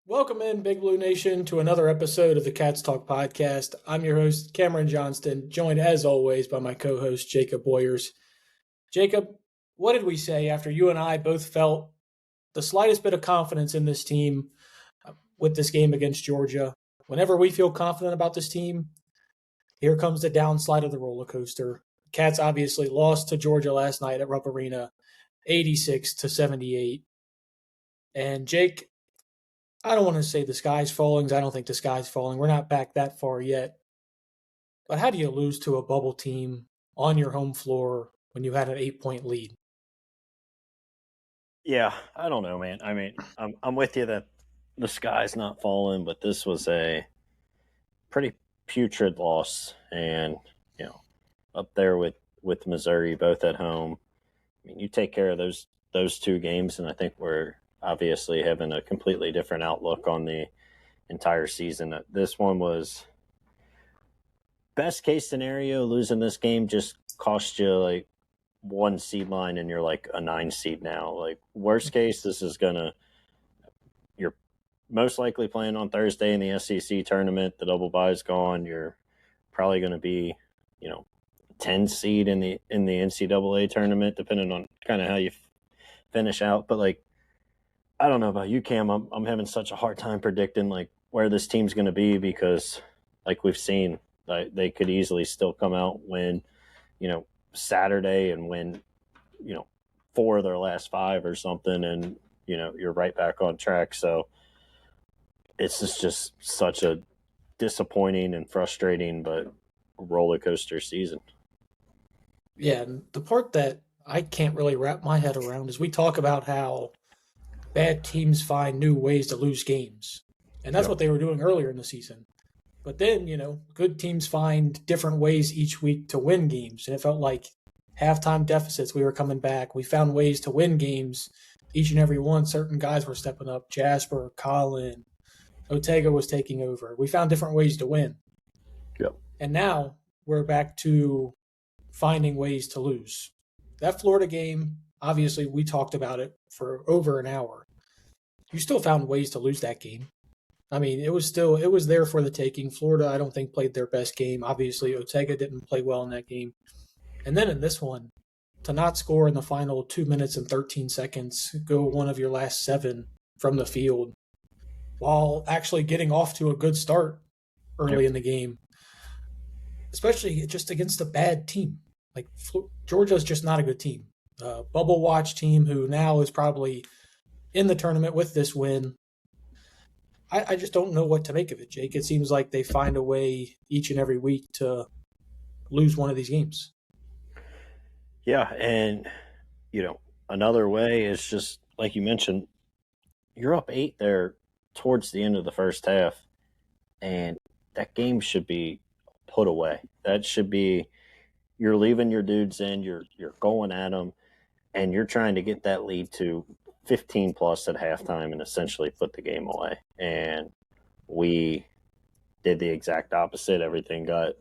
Welcome in, Big Blue Nation, to another episode of the Cats Talk podcast. I'm your host, Cam'Ron Johnston, joined as always by my co-host, Jacob Boyers. Jacob, what did we say after you and I both felt the slightest bit of confidence in this team with this game against Georgia? Whenever we feel confident about this team, here comes the downslide of the roller coaster. Cats obviously lost to Georgia last night at Rupp Arena, 86-78. And Jake, I don't want to say the sky's falling. I don't think the sky's falling. We're not back that far yet. But how do you lose to a bubble team on your home floor when you had an 8-point lead? Yeah, I don't know, man. I mean, I'm with you that the sky's not falling, but this was a pretty putrid loss, and up there with Missouri, both at home. I mean, you take care of those two games, and I think we're obviously having a completely different outlook on the entire season. This one was best case scenario. Losing this game just cost you like one seed line and you're like a 9 seed now. Like worst case, you're most likely playing on Thursday in the SEC tournament. The double bye is gone. You're probably going to be, 10 seed in the NCAA tournament, depending on kind of how you finish out. But like, I don't know about you, Cam. I'm having such a hard time predicting like where this team's going to be because, like we've seen, they could easily still come out win, Saturday and win, 4 of their last 5 or something, and you're right back on track. So it's just such a disappointing and frustrating but roller coaster season. Yeah, and the part that I can't really wrap my head around is we talk about how bad teams find new ways to lose games. And that's what they were doing earlier in the season. But then, good teams find different ways each week to win games. And it felt like halftime deficits, we were coming back. We found ways to win games. Each and every one, certain guys were stepping up. Jasper, Colin, Otega was taking over. We found different ways to win. Yep. And now we're back to finding ways to lose. That Florida game, obviously, we talked about it for over an hour. You still found ways to lose that game. I mean, it was there for the taking. Florida, I don't think, played their best game. Obviously, Otega didn't play well in that game. And then in this one, to not score in the final 2 minutes and 13 seconds, go one of your last 7 from the field, while actually getting off to a good start early in the game, especially just against a bad team. Like, Georgia's just not a good team. Bubble watch team who now is probably in the tournament with this win. I just don't know what to make of it, Jake. It seems like they find a way each and every week to lose one of these games. Yeah, and, another way is just, like you mentioned, you're up 8 there towards the end of the first half, and that game should be put away. That should be, you're leaving your dudes in, you're going at them, and you're trying to get that lead to 15 plus at halftime and essentially put the game away. And we did the exact opposite. Everything got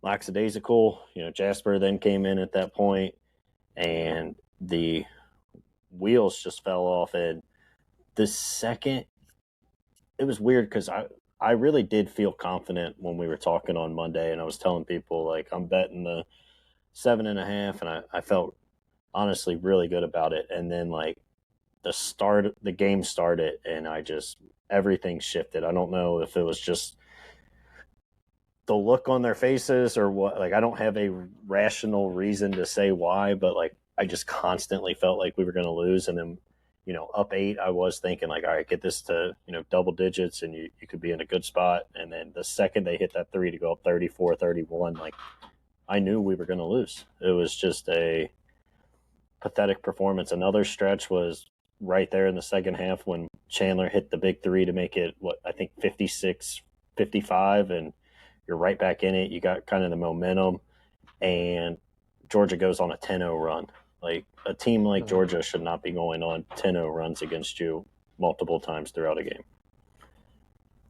lackadaisical. Jasper then came in at that point, and the wheels just fell off. And the second, it was weird because I really did feel confident when we were talking on Monday, and I was telling people, like, I'm betting the 7.5, and I felt honestly really good about it. And then, like, the game started, and everything shifted. I don't know if it was just the look on their faces or what. Like, I don't have a rational reason to say why, but like, I just constantly felt like we were going to lose. And then, up 8, I was thinking like, all right, get this to, double digits and you could be in a good spot. And then the second they hit that 3 to go up 34-31, like, I knew we were going to lose. It was just a pathetic performance. Another stretch was right there in the second half when Chandler hit the big 3 to make it, 56-55, and you're right back in it. You got kind of the momentum, and Georgia goes on a 10-0 run. Like, a team like Georgia should not be going on 10-0 runs against you multiple times throughout a game.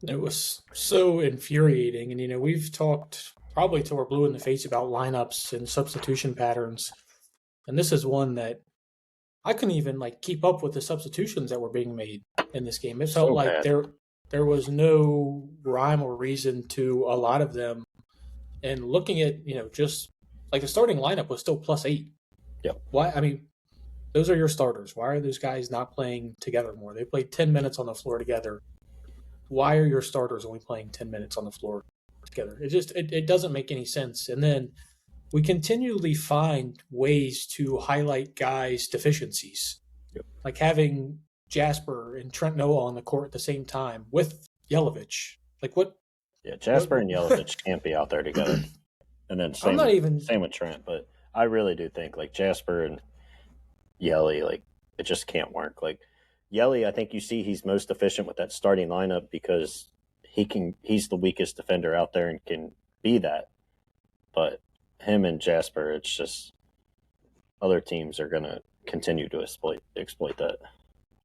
It was so infuriating. And, we've talked probably till we're blue in the face about lineups and substitution patterns. And this is one that I couldn't even like keep up with the substitutions that were being made in this game. It felt So like bad. there was no rhyme or reason to a lot of them. And looking at, just like the starting lineup was still +8. Yep. Why? I mean, those are your starters. Why are those guys not playing together more? They played 10 minutes on the floor together. Why are your starters only playing 10 minutes on the floor together? It doesn't make any sense. And then we continually find ways to highlight guys' deficiencies, Yep. like having Jasper and Trent Noah on the court at the same time with Yelovich. Like what? Yeah, Jasper What? and Yelovich can't be out there together. And then I'm not even. same with Trent, but I really do think like Jasper and Yelly, like it just can't work. Like Yelly, I think you see he's most efficient with that starting lineup because he's the weakest defender out there and can be that. But him and Jasper, it's just other teams are gonna continue to exploit that.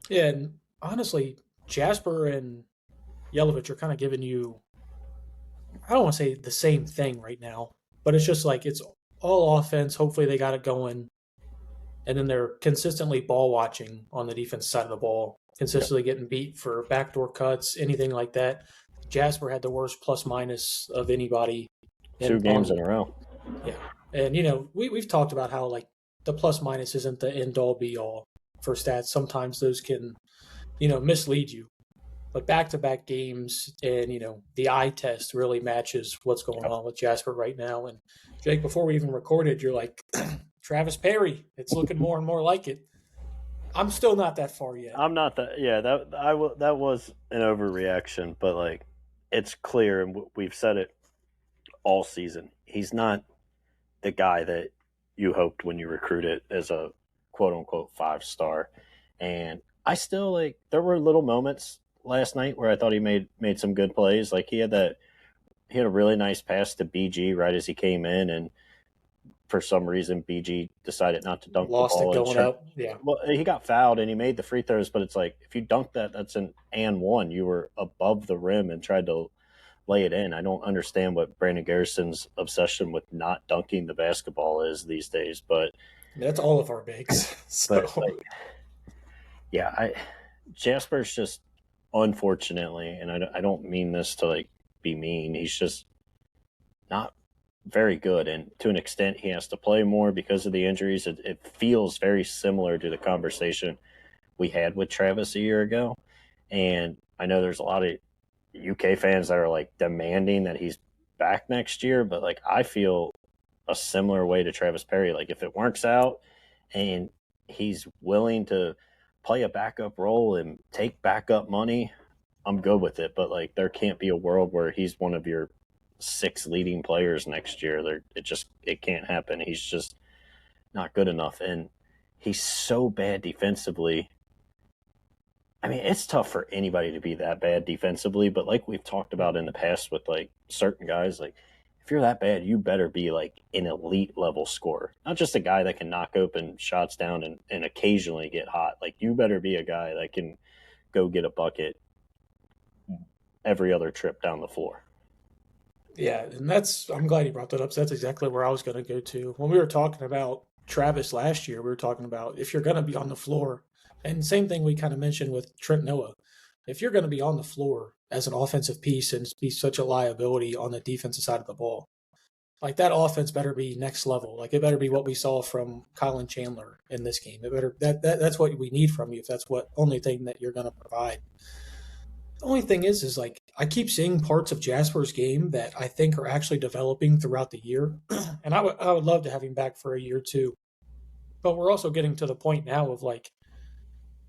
Yeah, and honestly, Jasper and Yelovich are kind of giving you. I don't want to say the same thing right now, but it's just like it's all offense. Hopefully, they got it going. And then they're consistently ball watching on the defense side of the ball, consistently getting beat for backdoor cuts, anything like that. Jasper had the worst plus minus of anybody. 2 games in a row. Yeah. And, we've talked about how, like, the plus minus isn't the end all be all for stats. Sometimes those can, mislead you. But back to back games and, the eye test really matches what's going on with Jasper right now. And Jake, before we even recorded, you're like, Travis Perry, it's looking more and more like it. I'm still not that far yet. I'm not that. Yeah, that was an overreaction, but like it's clear, and we've said it all season. He's not the guy that you hoped when you recruited as a quote unquote 5-star. And I still like there were little moments last night where I thought he made some good plays. Like he had a really nice pass to BG right as he came in, and for some reason, BG decided not to dunk Lost the ball. it going up. Yeah. Well, he got fouled and he made the free throws, but it's like if you dunk that, that's an and one. You were above the rim and tried to lay it in. I don't understand what Brandon Garrison's obsession with not dunking the basketball is these days, but that's all of our bigs. So. But like, yeah, Jasper's just unfortunately, and I don't mean this to like be mean. He's just not very good, and to an extent he has to play more because of the injuries. It feels very similar to the conversation we had with Travis a year ago, and I know there's a lot of UK fans that are like demanding that he's back next year, but like I feel a similar way to Travis Perry. Like if it works out and he's willing to play a backup role and take backup money, I'm good with it, but like there can't be a world where he's one of your 6 leading players next year. It can't happen. He's just not good enough, and he's so bad defensively. I mean, it's tough for anybody to be that bad defensively, but like we've talked about in the past with like certain guys, like if you're that bad, you better be like an elite level scorer, not just a guy that can knock open shots down and occasionally get hot. Like you better be a guy that can go get a bucket every other trip down the floor. Yeah, and I'm glad you brought that up. So that's exactly where I was going to go to. When we were talking about Travis last year, we were talking about if you're going to be on the floor, and same thing we kind of mentioned with Trent Noah. If you're going to be on the floor as an offensive piece and be such a liability on the defensive side of the ball, like that offense better be next level. Like it better be what we saw from Colin Chandler in this game. It better that's what we need from you if that's what only thing that you're going to provide. The only thing is like I keep seeing parts of Jasper's game that I think are actually developing throughout the year, and I would love to have him back for a year too. But we're also getting to the point now of like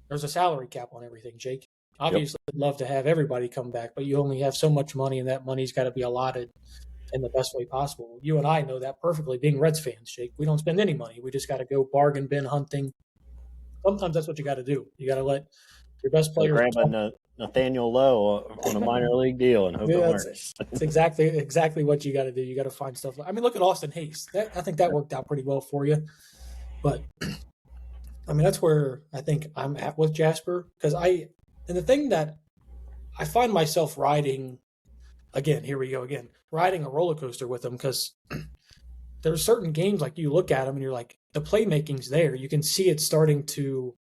there's a salary cap on everything, Jake. Obviously, I'd love to have everybody come back, but you only have so much money, and that money's got to be allotted in the best way possible. You and I know that perfectly, being Reds fans, Jake. We don't spend any money. We just got to go bargain bin hunting. Sometimes that's what you got to do. You got to let your best players grab a Nathaniel Lowe on a minor league deal and hope it works. It's exactly what you got to do. You got to find stuff. I mean, look at Austin Hayes. I think that worked out pretty well for you. But I mean, that's where I think I'm at with Jasper and the thing that I find myself riding again. Here we go again, riding a roller coaster with him because there's certain games like you look at them and you're like, the playmaking's there. You can see it starting to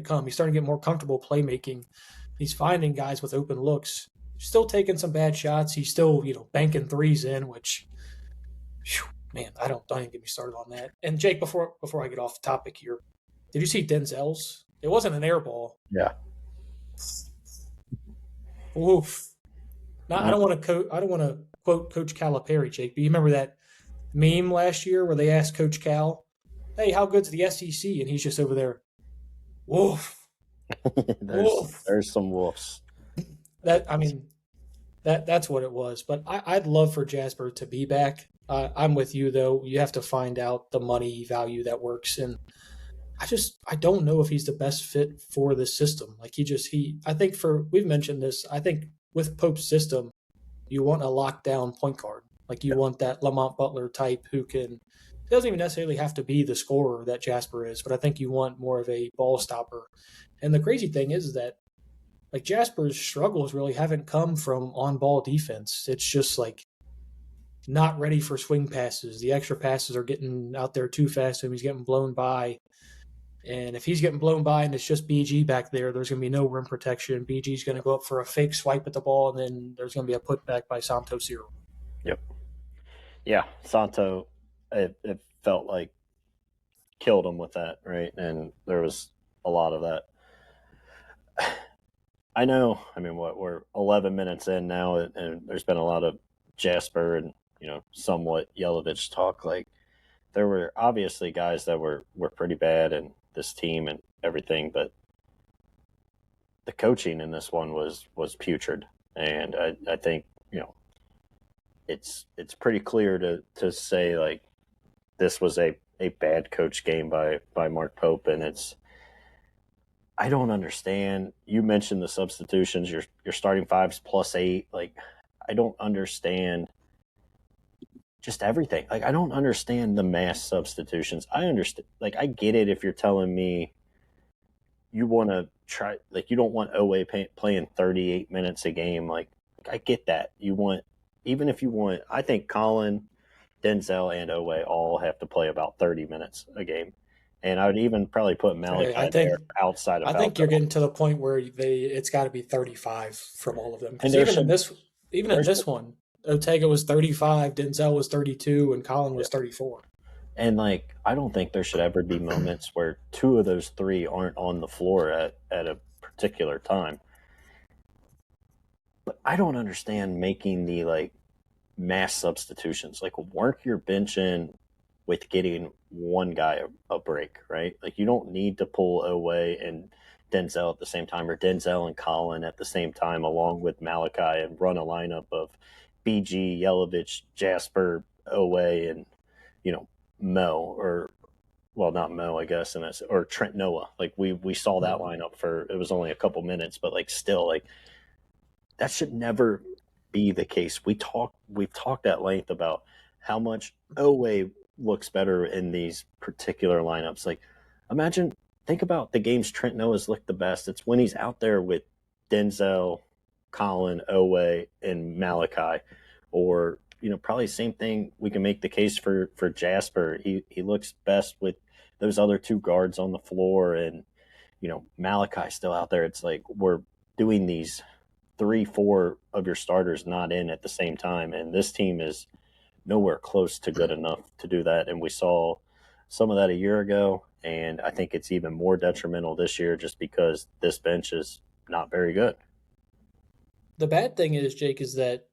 come. He's starting to get more comfortable playmaking. He's finding guys with open looks. Still taking some bad shots. He's still, banking threes in, which, man, don't even get me started on that. And Jake, before I get off the topic here, did you see Denzel's? It wasn't an air ball. Yeah. Oof. Now, I don't want to quote Coach Calipari, Jake, but you remember that meme last year where they asked Coach Cal, "Hey, how good's the SEC?" And he's just over there, woof. There's some woofs. That's what it was. But I'd love for Jasper to be back. I'm with you though. You have to find out the money value that works, and I don't know if he's the best fit for this system. Like I think we've mentioned this. I think with Pope's system, you want a lockdown point guard. Like you want that Lamont Butler type who doesn't even necessarily have to be the scorer that Jasper is, but I think you want more of a ball stopper. And the crazy thing is that like Jasper's struggles really haven't come from on-ball defense. It's just like not ready for swing passes. The extra passes are getting out there too fast, and he's getting blown by. And if he's getting blown by and it's just BG back there, there's going to be no rim protection. BG's going to go up for a fake swipe at the ball, and then there's going to be a putback by Santo Zero. Yep. Yeah, Santo, it felt like killed him with that, right? And there was a lot of that. I know, we're 11 minutes in now, and there's been a lot of Jasper and, somewhat Yelovich talk. Like, there were obviously guys that were pretty bad in this team and everything, but the coaching in this one was putrid. And I think, it's pretty clear to say, like, this was a bad coach game by Mark Pope, and I don't understand. You mentioned the substitutions, your starting fives +8. Like, I don't understand just everything. Like, I don't understand the mass substitutions. I understand. Like, I get it if you're telling me you want to try, like, you don't want Owe playing 38 minutes a game. Like, I get that. Even if you want, I think Colin, Denzel, and Owe all have to play about 30 minutes a game. And I would even probably put Malachi there outside of. I think you're getting to the point where it's got to be 35 from all of them. Because even in this one, Otega was 35, Denzel was 32, and Colin was 34. And like, I don't think there should ever be moments where two of those three aren't on the floor at a particular time. But I don't understand making the like mass substitutions. Like, work your bench in with getting one guy a break, right? Like, you don't need to pull away and Denzel at the same time, or Denzel and Colin at the same time, along with Malachi, and run a lineup of BG, Yelovich, Jasper, Owe, and, Mo, or, well, not Mo, I guess, or Trent Noah. Like, we saw that lineup it was only a couple minutes, but like, still, like, that should never be the case. We've talked at length about how much Owe looks better in these particular lineups. Like, think about the games Trent Noah's looked the best. It's when he's out there with Denzel, Colin, Owe, and Malachi. Or, probably same thing, we can make the case for Jasper. He looks best with those other two guards on the floor, and, Malachi still out there. It's like we're doing these 3-4 of your starters not in at the same time, and this team is nowhere close to good enough to do that. And we saw some of that a year ago, and I think it's even more detrimental this year just because this bench is not very good. The bad thing is, Jake, is that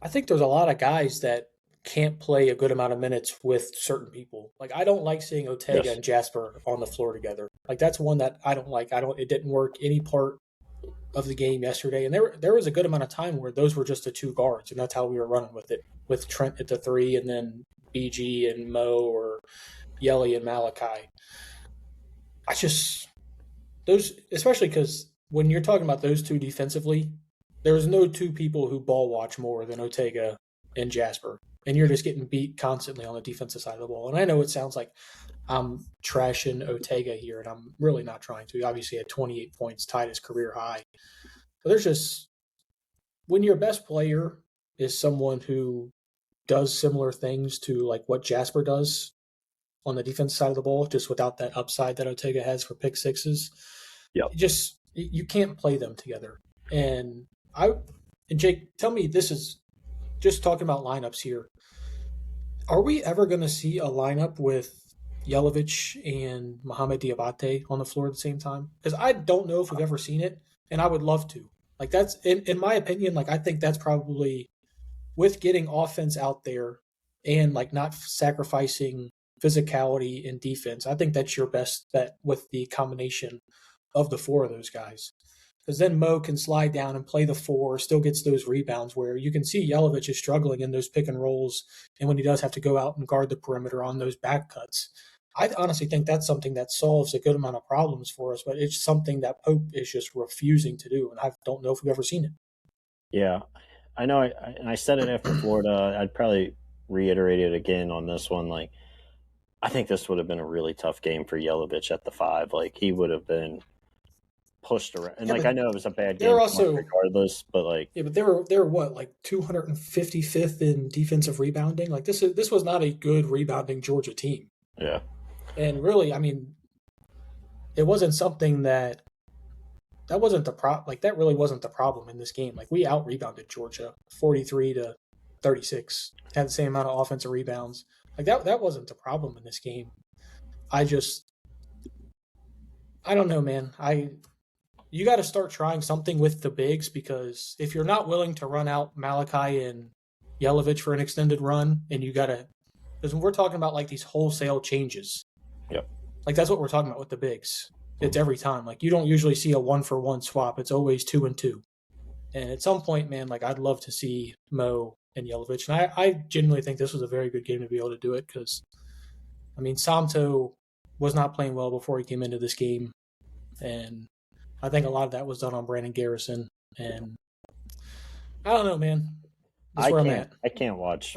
I think there's a lot of guys that can't play a good amount of minutes with certain people. Like, I don't like seeing Otega and Jasper on the floor together. Like, that's one that I don't like. It didn't work any part of the game yesterday. And there was a good amount of time where those were just the two guards, and that's how we were running with it, with Trent at the 3 and then BG and Mo, or Yelly and Malachi. Especially because when you're talking about those two defensively, there's no two people who ball watch more than Otega and Jasper. And you're just getting beat constantly on the defensive side of the ball. And I know it sounds like I'm trashing Otega here, and I'm really not trying to. He obviously had 28 points, tied his career high. But there's just, when your best player is someone who does similar things to like what Jasper does, on the defense side of the ball, just without that upside that Otega has for pick sixes. Yep. You can't play them together. And Jake, tell me, this is just talking about lineups here. Are we ever going to see a lineup with Yelovich and Mohamed Diabate on the floor at the same time? Because I don't know if we've ever seen it, and I would love to. Like, that's, in my opinion, like, I think that's probably, with getting offense out there and, like, not sacrificing physicality and defense, I think that's your best bet with the combination of the four of those guys. Because then Mo can slide down and play the four, still gets those rebounds where you can see Yelovich is struggling in those pick and rolls, and when he does have to go out and guard the perimeter on those back cuts. I honestly think that's something that solves a good amount of problems for us, but it's something that Pope is just refusing to do, and I don't know if we've ever seen it. Yeah, I know, and I said it after Florida. I'd probably reiterate it again on this one. Like, I think this would have been a really tough game for Yelovich at the 5. Like, he would have been pushed around, and I know it was a bad game also, regardless, but like, yeah, but they were what, like 255th in defensive rebounding. Like, this was not a good rebounding Georgia team. Yeah, and really, I mean, it wasn't something that wasn't the problem. Like, that really wasn't the problem in this game. Like, we out rebounded Georgia 43-36, had the same amount of offensive rebounds. Like, that wasn't the problem in this game. I don't know, man. You got to start trying something with the bigs, because if you're not willing to run out Malachi and Yelovich for an extended run, and you got to, because when we're talking about like these wholesale changes, yep, like that's what we're talking about with the bigs. It's every time. Like, you don't usually see a 1-for-1 swap. It's always 2 and 2. And at some point, man, like, I'd love to see Mo and Yelovich. And I genuinely think this was a very good game to be able to do it, because, I mean, Samto was not playing well before he came into this game. And I think a lot of that was done on Brandon Garrison. And I don't know, man. That's where I'm at. I can't watch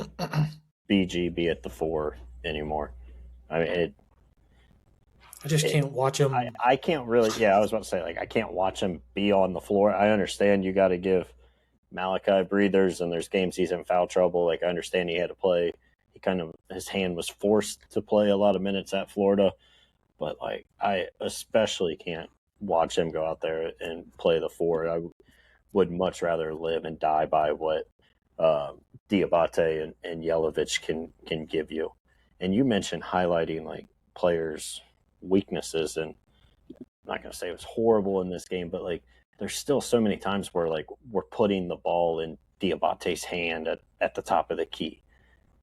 BG be at the 4 anymore. I mean, I just can't watch him. I can't really. Yeah, I was about to say, like, I can't watch him be on the floor. I understand you got to give Malachi breathers, and there's games he's in foul trouble. Like, I understand he had to play. His hand was forced to play a lot of minutes at Florida. But, like, I especially can't watch him go out there and play the 4. I would much rather live and die by what Diabate and Yelovich can give you. And you mentioned highlighting, like, players' weaknesses, and I'm not going to say it was horrible in this game, but, like, there's still so many times where, like, we're putting the ball in Diabate's hand at the top of the key.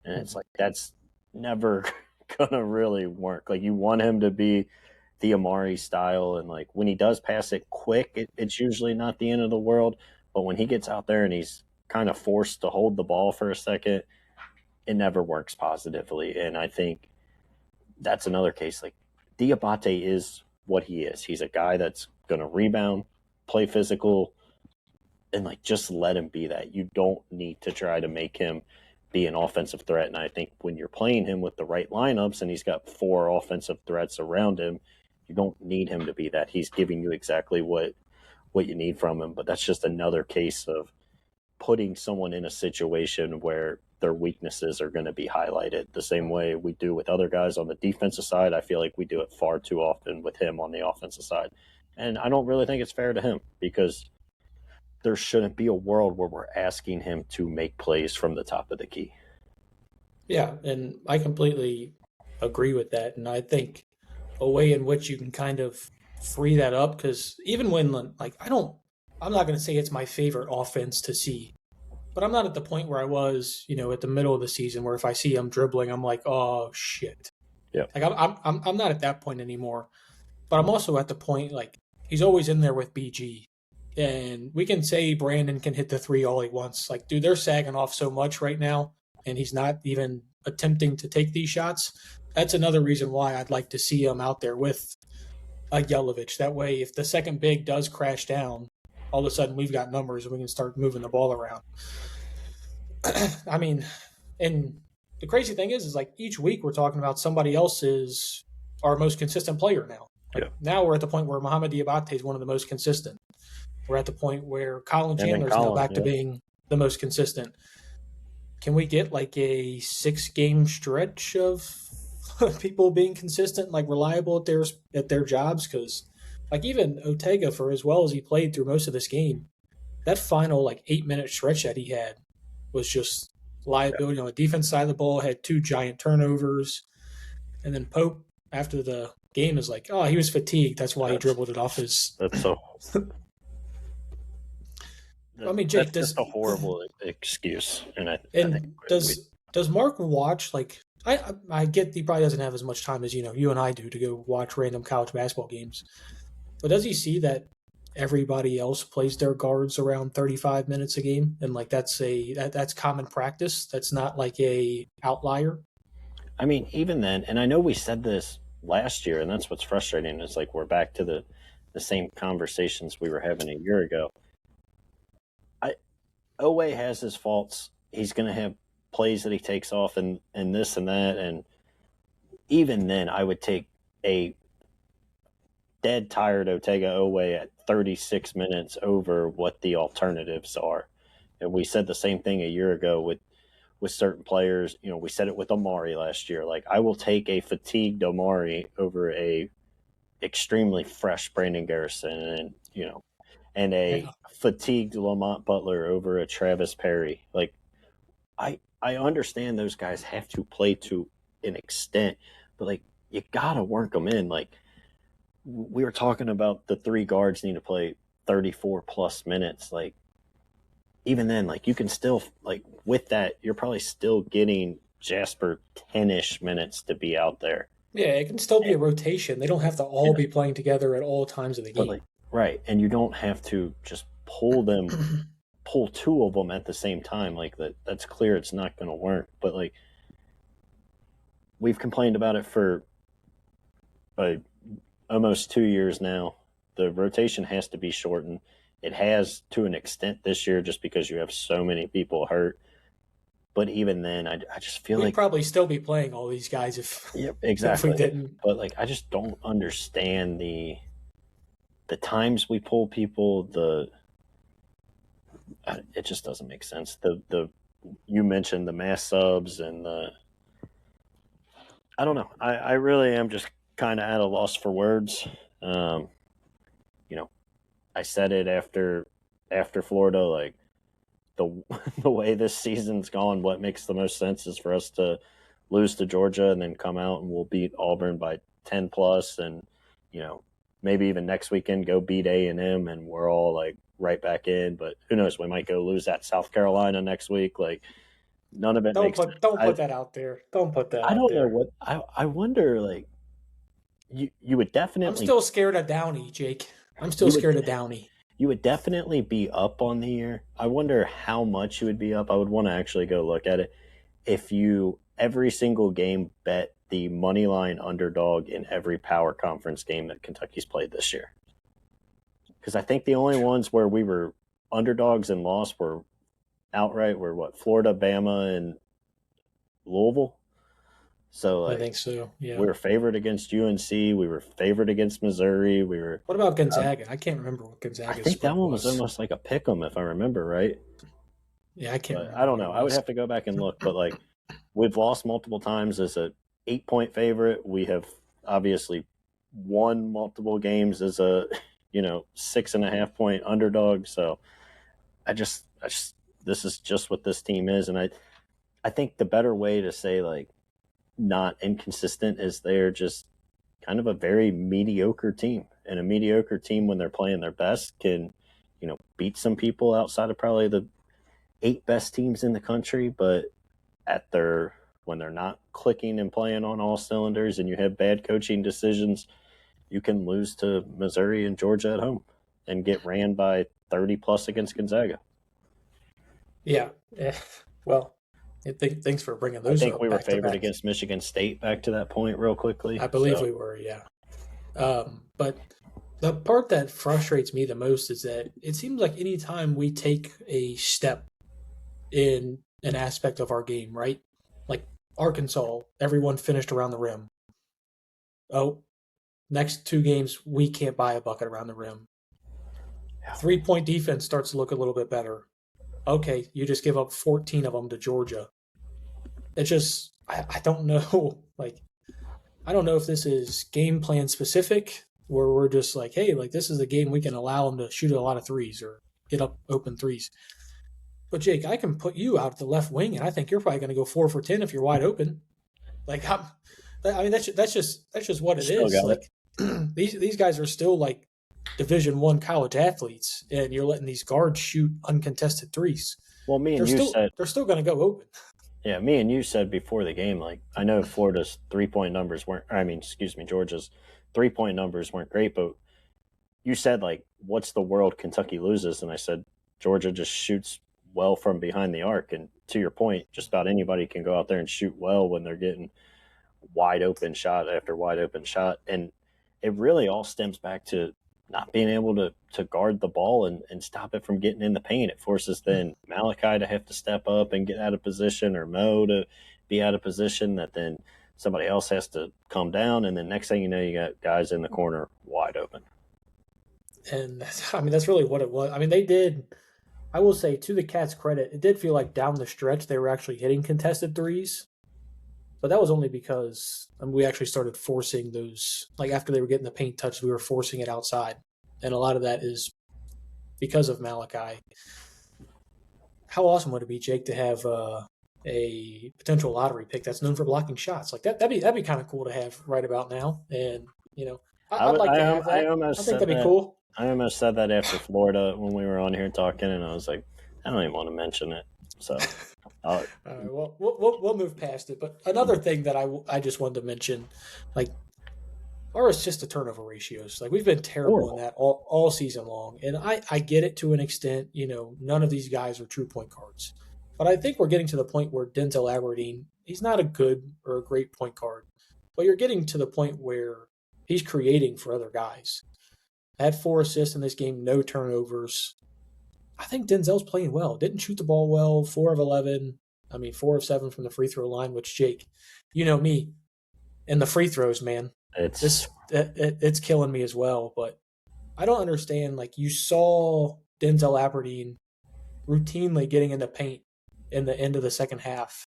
And it's like, that's never going to really work. Like, you want him to be the Amari style, and, like, when he does pass it quick, it's usually not the end of the world. But when he gets out there and he's kind of forced to hold the ball for a second, it never works positively. And I think that's another case. Like, Diabate is what he is. He's a guy that's going to rebound, play physical, and, like, just let him be that. You don't need to try to make him be an offensive threat. And I think when you're playing him with the right lineups and he's got 4 offensive threats around him, you don't need him to be that. He's giving you exactly what you need from him. But that's just another case of putting someone in a situation where their weaknesses are going to be highlighted the same way we do with other guys on the defensive side. I feel like we do it far too often with him on the offensive side. And I don't really think it's fair to him, because there shouldn't be a world where we're asking him to make plays from the top of the key. Yeah, and I completely agree with that. And I think a way in which you can kind of free that up, because even when, like, I'm not going to say it's my favorite offense to see, but I'm not at the point where I was, at the middle of the season, where if I see him dribbling, I'm like, oh shit. Yeah. Like, I'm not at that point anymore, but I'm also at the point, like, he's always in there with BG, and we can say Brandon can hit the 3 all he wants. Like, dude, they're sagging off so much right now, and he's not even attempting to take these shots. That's another reason why I'd like to see him out there with a Yelovich. That way, if the second big does crash down, all of a sudden we've got numbers and we can start moving the ball around. I mean, and the crazy thing is like, each week we're talking about somebody else is our most consistent player now. Like, now we're at the point where Mohamed Diabate is one of the most consistent. We're at the point where Colin Chandler is now back to being the most consistent. Can we get like a 6-game stretch of people being consistent, like reliable at their jobs. Because like even Otega, for as well as he played through most of this game, that final like 8 minute stretch that he had was just liability on the defense side of the ball. Had two giant turnovers, and then Pope after the game is like, oh, he was fatigued. That's why he dribbled it off his. That's so. I mean, Jake, that's just a horrible excuse, and I think does Mark watch like I get he probably doesn't have as much time as you and I do to go watch random college basketball games, but does he see that everybody else plays their guards around 35 minutes a game, and like that's common practice? That's not like a outlier. I mean, even then, and I know we said this last year, and that's what's frustrating. Is like we're back to the same conversations we were having a year ago. Oweh has his faults. He's going to have plays that he takes off and this and that. And even then, I would take a dead tired Otega Oweh at 36 minutes over what the alternatives are. And we said the same thing a year ago with certain players. We said it with Amari last year. Like, I will take a fatigued Amari over a extremely fresh Brandon Garrison and a fatigued Lamont Butler over a Travis Perry. Like, I understand those guys have to play to an extent, but like you gotta work them in. Like we were talking about, the three guards need to play 34 plus minutes. Like even then, like you can still like with that, you're probably still getting Jasper 10-ish minutes to be out there. Yeah, it can still be a rotation. They don't have to all be playing together at all times of the game. Like, right, and you don't have to just pull two of them at the same time. Like that's clear it's not going to work. But like we've complained about it for almost 2 years now. The rotation has to be shortened. It has to an extent this year just because you have so many people hurt. But even then, I just feel we'd like probably still be playing all these guys if exactly. If we didn't. But like I just don't understand the times we pull people. It just doesn't make sense. You mentioned the mass subs and I don't know. I really am just kind of at a loss for words. I said it after Florida, like the way this season's gone, what makes the most sense is for us to lose to Georgia and then come out and we'll beat Auburn by 10 plus, and maybe even next weekend go beat A&M and we're all like right back in. But who knows? We might go lose at South Carolina next week. Like none of it Don't put that out there. Don't put that. I don't know what I wonder. Like you would definitely. I'm still scared of Downey, Jake. I'm still scared of Downey. You would definitely be up on the year. I wonder how much you would be up. I would want to actually go look at it. If you every single game bet the money line underdog in every power conference game that Kentucky's played this year. Because I think the only ones where we were underdogs and lost were outright were Florida, Bama, and Louisville. So I think so. Yeah, we were favored against UNC. We were favored against Missouri. We were. What about Gonzaga? I can't remember what Gonzaga. I think that one was almost like a pick 'em, if I remember right. Yeah, I can't. I don't know. I would have to go back and look, but like we've lost multiple times as a 8-point favorite. We have obviously won multiple games as a 6.5 point underdog. So I just this is just what this team is, and I think the better way to say like not inconsistent is they're just kind of a very mediocre team, and a mediocre team when they're playing their best can beat some people outside of probably the 8 best teams in the country, but when they're not clicking and playing on all cylinders and you have bad coaching decisions, you can lose to Missouri and Georgia at home and get ran by 30 plus against Gonzaga. Yeah. Well, thanks for bringing those up. I think we were favored against Michigan State back to that point real quickly. I believe we were, yeah. But the part that frustrates me the most is that it seems like anytime we take a step in an aspect of our game, right? Like Arkansas, everyone finished around the rim. Oh, next 2 games, we can't buy a bucket around the rim. 3-point defense starts to look a little bit better. Okay, you just give up 14 of them to Georgia. It just, I don't know. Like, I don't know if this is game plan specific, where we're just like, hey, like this is a game we can allow them to shoot a lot of threes or get up open threes. But Jake, I can put you out the left wing, and I think you're probably going to go 4 for 10 if you're wide open. Like, I mean, that's just what it is. Like, these guys are still like Division I college athletes, and you're letting these guards shoot uncontested threes. Well, they're still going to go open. Yeah, me and you said before the game, like, I know Florida's 3-point numbers Georgia's 3-point numbers weren't great, but you said, like, what's the world Kentucky loses? And I said, Georgia just shoots well from behind the arc. And to your point, just about anybody can go out there and shoot well when they're getting wide open shot after wide open shot. And it really all stems back to not being able to guard the ball and stop it from getting in the paint. It forces then Malachi to have to step up and get out of position, or Mo to be out of position, that then somebody else has to come down. And then next thing you know, you got guys in the corner wide open. And that's really what it was. I mean, they did, I will say, to the Cats' credit, it did feel like down the stretch they were actually hitting contested threes. But that was only because we actually started forcing those. Like, after they were getting the paint touch, we were forcing it outside. And a lot of that is because of Malachi. How awesome would it be, Jake, to have a potential lottery pick that's known for blocking shots? Like, that'd be kind of cool to have right about now. And, I'd like to have that. I think that'd be cool. I almost said that after Florida when we were on here talking, and I was like, I don't even want to mention it. So... All right, well, we'll move past it. But another thing that I just wanted to mention, like, our assist to turnover ratios. Like, we've been terrible in that all season long. And I get it to an extent. None of these guys are true point guards. But I think we're getting to the point where Denzel Aberdeen, he's not a good or a great point guard. But you're getting to the point where he's creating for other guys. I had 4 assists in this game, no turnovers. I think Denzel's playing well. Didn't shoot the ball well, 4 of 11. 4 of 7 from the free throw line, which, Jake, you know me, and the free throws, man. It's killing me as well. But I don't understand. Like, you saw Denzel Aberdeen routinely getting in the paint in the end of the second half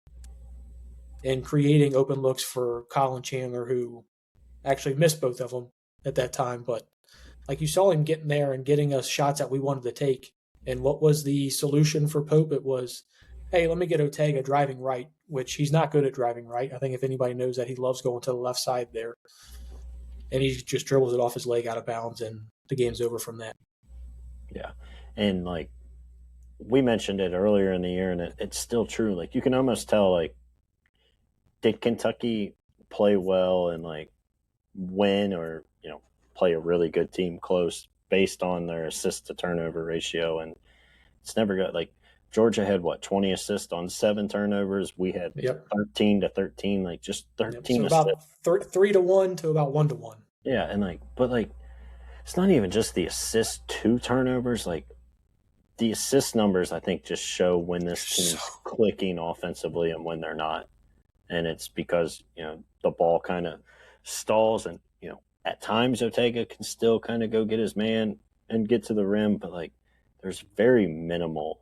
and creating open looks for Colin Chandler, who actually missed both of them at that time. But, like, you saw him getting there and getting us shots that we wanted to take. And what was the solution for Pope? It was, hey, let me get Otega driving right, which he's not good at driving right. I think if anybody knows that, he loves going to the left side there. And he just dribbles it off his leg out of bounds, and the game's over from that. Yeah. And, like, we mentioned it earlier in the year, and it's still true. Like, you can almost tell, like, did Kentucky play well and, like, win or, play a really good team close based on their assist to turnover ratio? And it's never got, like, Georgia had 20 assists on 7 turnovers. We had 13 to 13, like, just 13 so about 3 to 1 to about 1 to 1. Yeah, and it's not even just the assist to turnovers. Like, the assist numbers, I think, just show when this team's clicking offensively and when they're not. And it's because, the ball kind of stalls, and, at times Otega can still kind of go get his man and get to the rim, but, like, there's very minimal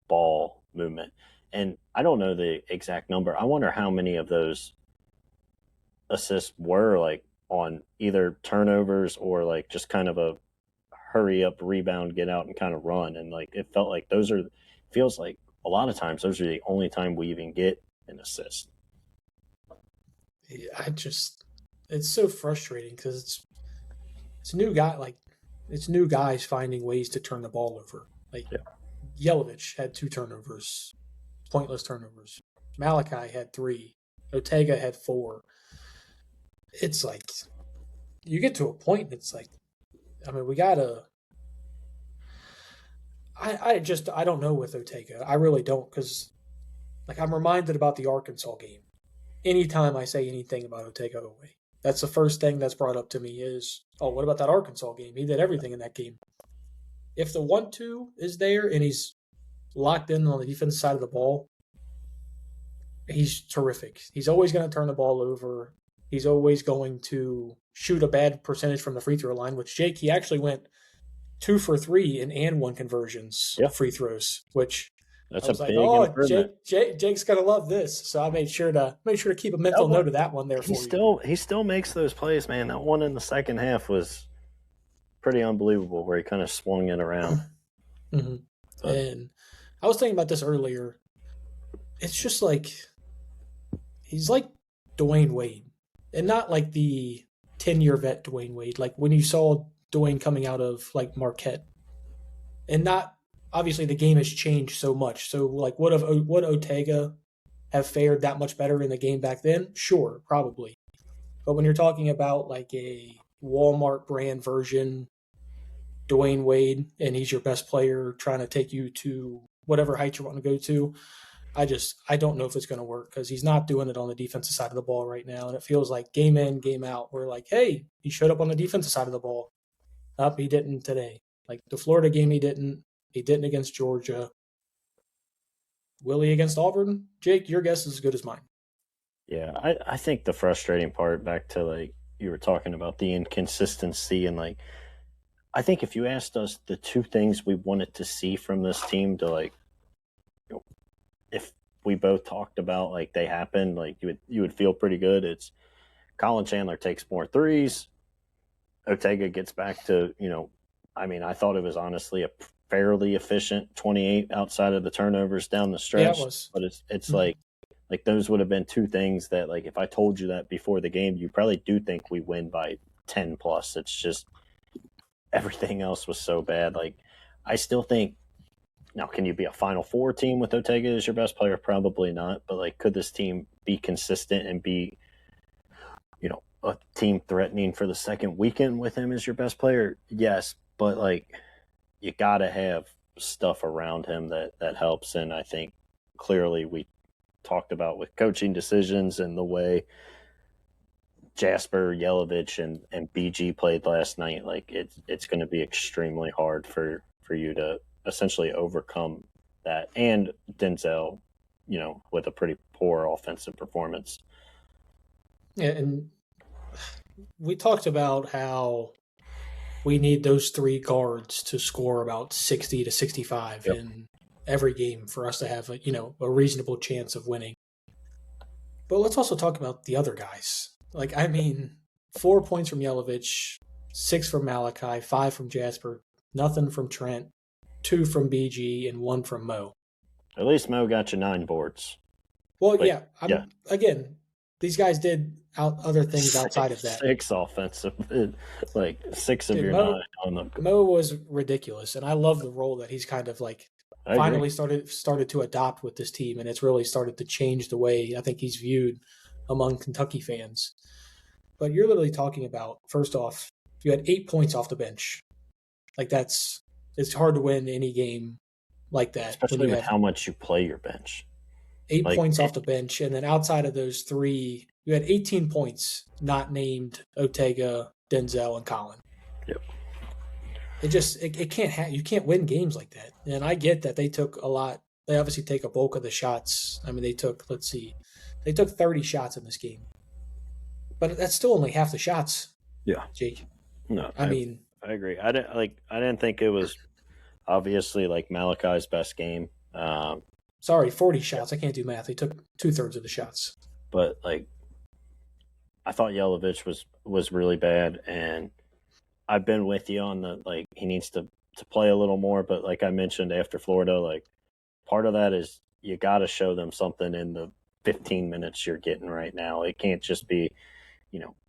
ball movement. And I don't know the exact number. I wonder how many of those assists were, like, on either turnovers or, like, just kind of a hurry up, rebound, get out and kind of run. And, like, it felt like feels like a lot of times those are the only time we even get an assist. Yeah, it's so frustrating because it's a new guy. Like, it's new guys finding ways to turn the ball over. Like, Yelovich had 2 turnovers, pointless turnovers. Malachi had 3. Otega had 4. It's like, you get to a point and it's like, we gotta. I don't know with Otega. I really don't, because, like, I'm reminded about the Arkansas game. Anytime I say anything about Otega Oweh, that's the first thing that's brought up to me is, oh, what about that Arkansas game? He did everything in that game. If the 1-2 is there and he's locked in on the defensive side of the ball, he's terrific. He's always going to turn the ball over. He's always going to shoot a bad percentage from the free throw line, which, Jake, he actually went 2 for 3 in and 1 conversions, free throws, which That's I a was like, big oh, improvement. Jake's gonna love this. So I made sure to keep a mental note of that one there for you. He still makes those plays, man. That one in the second half was pretty unbelievable, where he kind of swung it around. Mm-hmm. But And I was thinking about this earlier. It's just like he's like Dwayne Wade, and not like the 10-year vet Dwayne Wade. Like when you saw Dwayne coming out of like Marquette, and not obviously the game has changed so much. So like would Otega have fared that much better in the game back then? Sure, probably. But when you're talking about like a Walmart brand version Dwayne Wade and he's your best player trying to take you to whatever height you want to go to, I don't know if it's going to work because he's not doing it on the defensive side of the ball right now, and it feels like game in game out we're like, hey, he showed up on the defensive side of the ball. Up, he didn't today. Like the Florida game, he didn't. He didn't against Georgia. Will he against Auburn? Jake, your guess is as good as mine. yeah, I think the frustrating part, back to like you were talking about the inconsistency, and like I think if you asked us the two things we wanted to see from this team to like, you know, if we both talked about like they happened, like you would feel pretty good. It's Colin Chandler takes more threes. Otega gets back to, I mean, I thought it was honestly a fairly efficient 28 outside of the turnovers down the Yeah, it stretch. was. But it's Mm-hmm. like those would have been two things that, like, if I told you that before the game, you probably do think we win by 10 plus. It's just everything else was so bad. Like, I still think, now, can you be a Final Four team with Otega as your best player? Probably not. But, like, could this team be consistent and be, a team threatening for the second weekend with him as your best player? Yes. But, like, you got to have stuff around him that helps. And I think clearly we talked about with coaching decisions and the way Jasper, Yelovich, and BG played last night, like it's going to be extremely hard for you to essentially overcome that. And Denzel, with a pretty poor offensive performance. Yeah, and we talked about how we need those three guards to score about 60 to 65 Yep. in every game for us to have a reasonable chance of winning. But let's also talk about the other guys. Like, I mean, 4 points from Yelovich, 6 from Malachi, 5 from Jasper, nothing from Trent, 2 from BG, and 1 from Mo. At least Mo got you 9 boards. Well, Like, yeah, again, these guys did other things outside of that. 6 offensive, like 6 of Dude, your 9 on the. Mo was ridiculous, and I love the role that he's kind of like I finally agree. started to adopt with this team, and it's really started to change the way I think he's viewed among Kentucky fans. But you're literally talking about, first off, you had 8 points off the bench. Like it's hard to win any game like that when Especially you with have how much you play your bench. eight Like, points off the bench, and then outside of those three, you had 18 points not named Otega, Denzel, and Colin. yep. It can't you can't win games like that. And I get that they took a lot. They obviously take a bulk of the shots. I mean, they took 30 shots in this game, but that's still only half the shots, Yeah. Jake. No, I mean, I agree. I didn't think it was obviously like Malachi's best game. sorry, 40 shots. I can't do math. They took 2/3 of the shots. But like I thought Yelovich was really bad, and I've been with you on the, like, he needs to play a little more. But like I mentioned after Florida, like part of that is you got to show them something in the 15 minutes you're getting right now. It can't just be,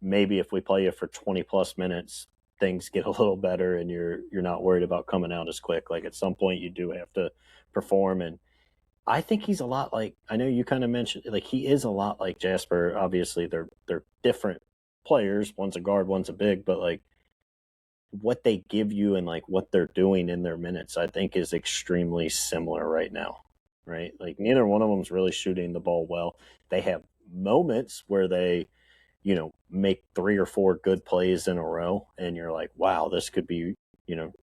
maybe if we play you for 20 plus minutes, things get a little better and you're not worried about coming out as quick. Like at some point you do have to perform. And I think he's a lot like, I know you kind of mentioned, like, he is a lot like Jasper. Obviously they're different players. One's a guard, one's a big, but like what they give you and like what they're doing in their minutes, I think is extremely similar right now. Right? Like neither one of them's really shooting the ball well. They have moments where they, make 3 or 4 good plays in a row and you're like, wow, this could be,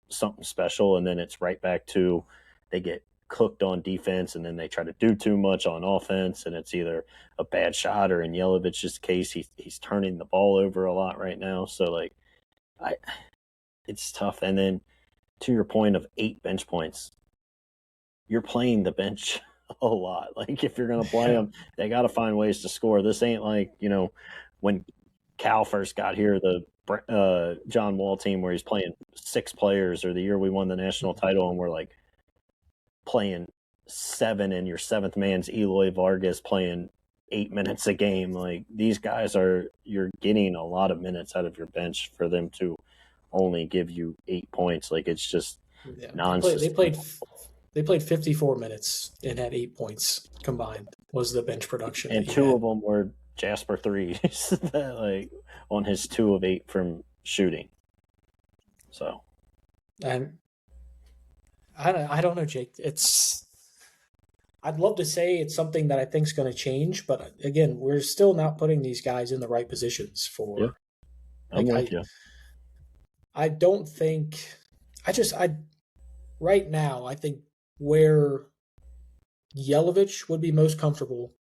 something special. And then it's right back to they get cooked on defense and then they try to do too much on offense and it's either a bad shot or in Yelovich's case, he's turning the ball over a lot right now. So like it's tough. And then to your point of 8 bench points, you're playing the bench a lot. Like, if you're going to play them, they got to find ways to score. This ain't like, when Cal first got here, the John Wall team where he's playing 6 players, or the year we won the national title and we're like playing 7 and your 7th man's Eloy Vargas playing 8 minutes a game. Like, these guys you're getting a lot of minutes out of your bench for them to only give you 8 points. Like, it's just nonsense. They played 54 minutes and had 8 points combined was the bench production. And 2 of them were Jasper threes, like on his 2 of 8 from shooting. So, and I don't know, Jake. I'd love to say it's something that I think is going to change, but again, we're still not putting these guys in the right positions for. Yeah, I'm with you. I don't think. Right now, I think where Yelovich would be most comfortable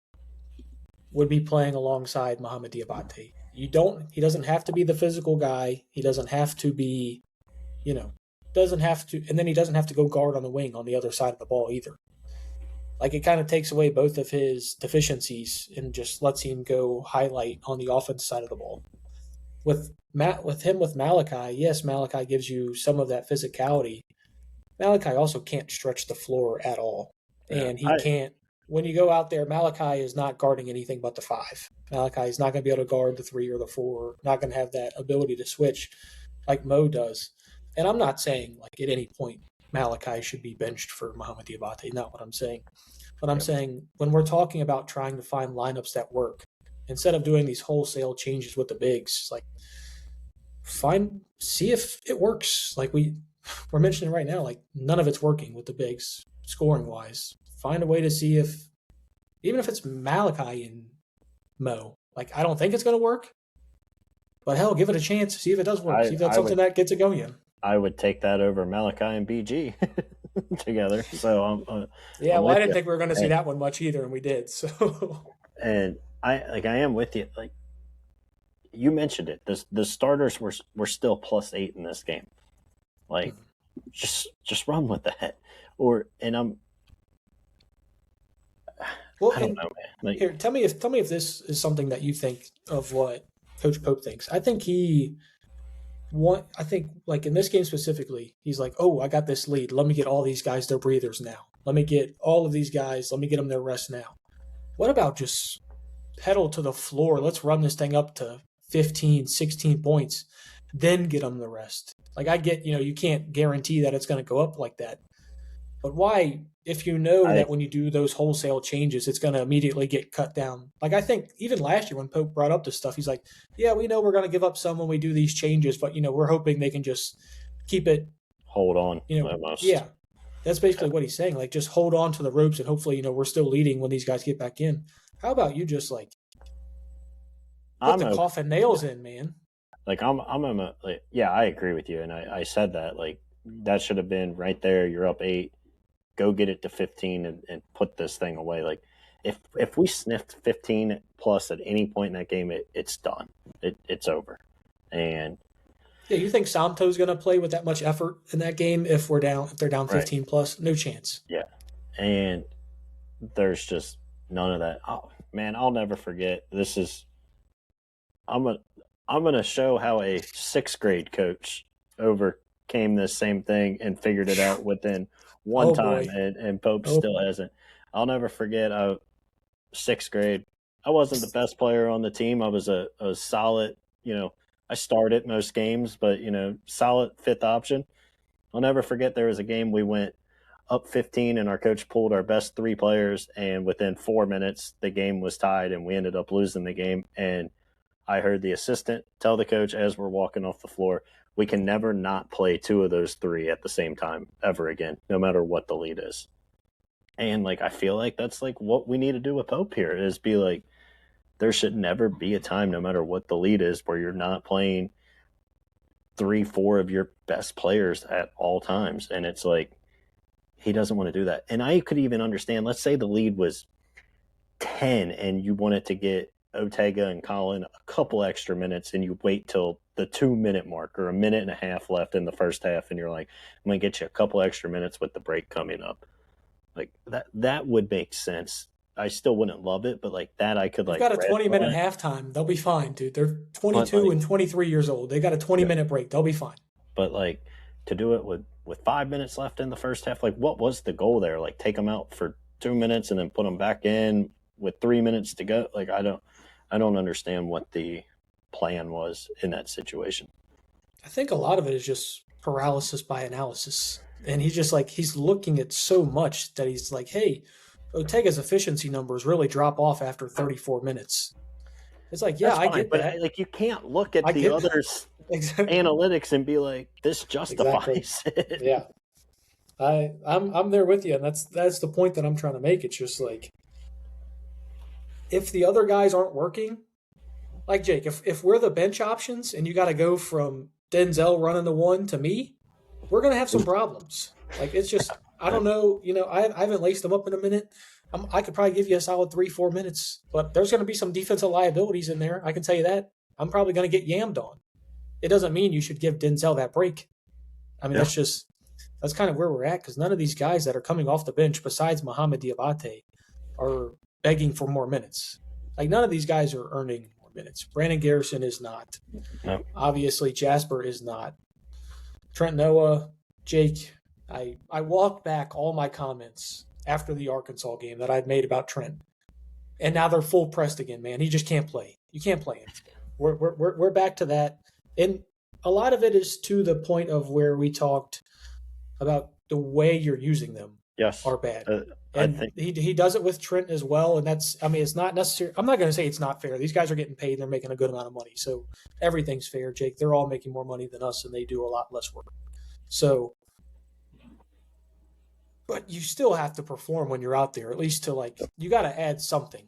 would be playing alongside Mohamed Diabate. He doesn't have to be the physical guy. He doesn't have to be, and then he doesn't have to go guard on the wing on the other side of the ball either. Like, it kind of takes away both of his deficiencies and just lets him go highlight on the offense side of the ball. With Malachi, yes, Malachi gives you some of that physicality. Malachi also can't stretch the floor at all. And he can't. When you go out there, Malachi is not guarding anything but the 5. Malachi is not going to be able to guard the 3 or the 4, not going to have that ability to switch like Mo does. And I'm not saying, like, at any point Malachi should be benched for Mohamed Diabate. Not what I'm saying. But I'm saying when we're talking about trying to find lineups that work, instead of doing these wholesale changes with the bigs, like, see if it works. Like we're mentioning right now, like, none of it's working with the bigs scoring wise. Find a way to see if, even if it's Malachi and Mo, like, I don't think it's going to work, but hell, give it a chance. See if it does work. See if that's something that gets it going. I would take that over Malachi and BG together. So I didn't think we were going to see that one much either, and we did. So, and I am with you. Like, you mentioned it. The starters were still +8 in this game. Like, just run with that. I don't know, man. Like, here, tell me if this is something that you think of what Coach Pope thinks. I think like in this game specifically, he's like, oh, I got this lead. Let me get all these guys their breathers now. Let me get all of these guys. Let me get them their rest now. What about just pedal to the floor? Let's run this thing up to 15, 16 points, then get them the rest. Like, I get, you can't guarantee that it's going to go up like that. But why, if you know that when you do those wholesale changes, it's going to immediately get cut down? Like, I think even last year when Pope brought up this stuff, he's like, yeah, we know we're going to give up some when we do these changes, but, we're hoping they can just keep it. Hold on. Almost. Yeah. That's basically what he's saying. Like, just hold on to the ropes and hopefully, we're still leading when these guys get back in. How about you just, like, put the coffin nails in, man? Like, I agree with you. And I said that, like, that should have been right there. You're up 8. Go get it to 15 and put this thing away. Like, if we sniffed 15 plus at any point in that game, it's done. It's over. And yeah, you think Santo's going to play with that much effort in that game if they're down 15 plus? No chance. Yeah, and there's just none of that. Oh, man, I'll never forget. I'm gonna show how a 6th grade coach overcame this same thing and figured it out within one time, and Pope still hasn't. I'll never forget 6th grade. I wasn't the best player on the team. I was a solid, I started most games, but, solid 5th option. I'll never forget there was a game we went up 15 and our coach pulled our best 3 players, and within 4 minutes the game was tied and we ended up losing the game. And I heard the assistant tell the coach as we're walking off the floor, we can never not play 2 of those 3 at the same time ever again, no matter what the lead is. And, like, I feel like that's, like, what we need to do with Pope here is be like, there should never be a time, no matter what the lead is, where you're not playing 3-4 of your best players at all times. And it's like, he doesn't want to do that. And I could even understand, let's say the lead was 10 and you wanted to get Otega and Colin a couple extra minutes and you wait till the 2-minute mark or a minute and a half left in the first half and you're like, I'm going to get you a couple extra minutes with the break coming up. Like that would make sense. I still wouldn't love it, but like that I could They've like got a red 20-minute line. halftime. They'll be fine, dude. They're But 22 like and 23 years old. They got a 20-minute break. They'll be fine. but like to do it with 5 minutes left in the first half, like what was the goal there? Like take them out for 2 minutes and then put them back in with 3 minutes to go. Like I don't understand what the plan was in that situation. I think a lot of it is just paralysis by analysis. And he's just like, he's looking at so much that he's like, hey, Otega's efficiency numbers really drop off after 34 minutes. It's like, yeah, That's I fine, get but that. like you can't look at I the get others exactly. analytics and be like, this Exactly. justifies it. Yeah. I'm there with you, and that's the point that I'm trying to make. It's just like if the other guys aren't working, like Jake, if we're the bench options and you got to go from Denzel running the one to me, we're gonna have some problems. Like it's just I don't know. I haven't laced them up in a minute. I could probably give you a solid 3-4 minutes, but there's going to be some defensive liabilities in there. I can tell you that. I'm probably going to get yammed on. It doesn't mean you should give Denzel that break. I mean, Yeah. that's kind of where we're at because none of these guys that are coming off the bench, besides Mohamed Diabate, are begging for more minutes. Like none of these guys are earning more minutes. Brandon Garrison is not. No. Obviously, Jasper is not. Trent Noah, Jake. I walked back all my comments after the Arkansas game that I'd made about Trent, and now they're full pressed again. Man, he just can't play. You can't play him. We're back to that, and a lot of it is to the point of where we talked about the way you're using them Yes. are bad. I And think he does it with Trent as well. And it's not necessary. I'm not going to say it's not fair. These guys are getting paid and they're making a good amount of money. So everything's fair, Jake. They're all making more money than us and they do a lot less work. So, but you still have to perform when you're out there, at least to you got to add something.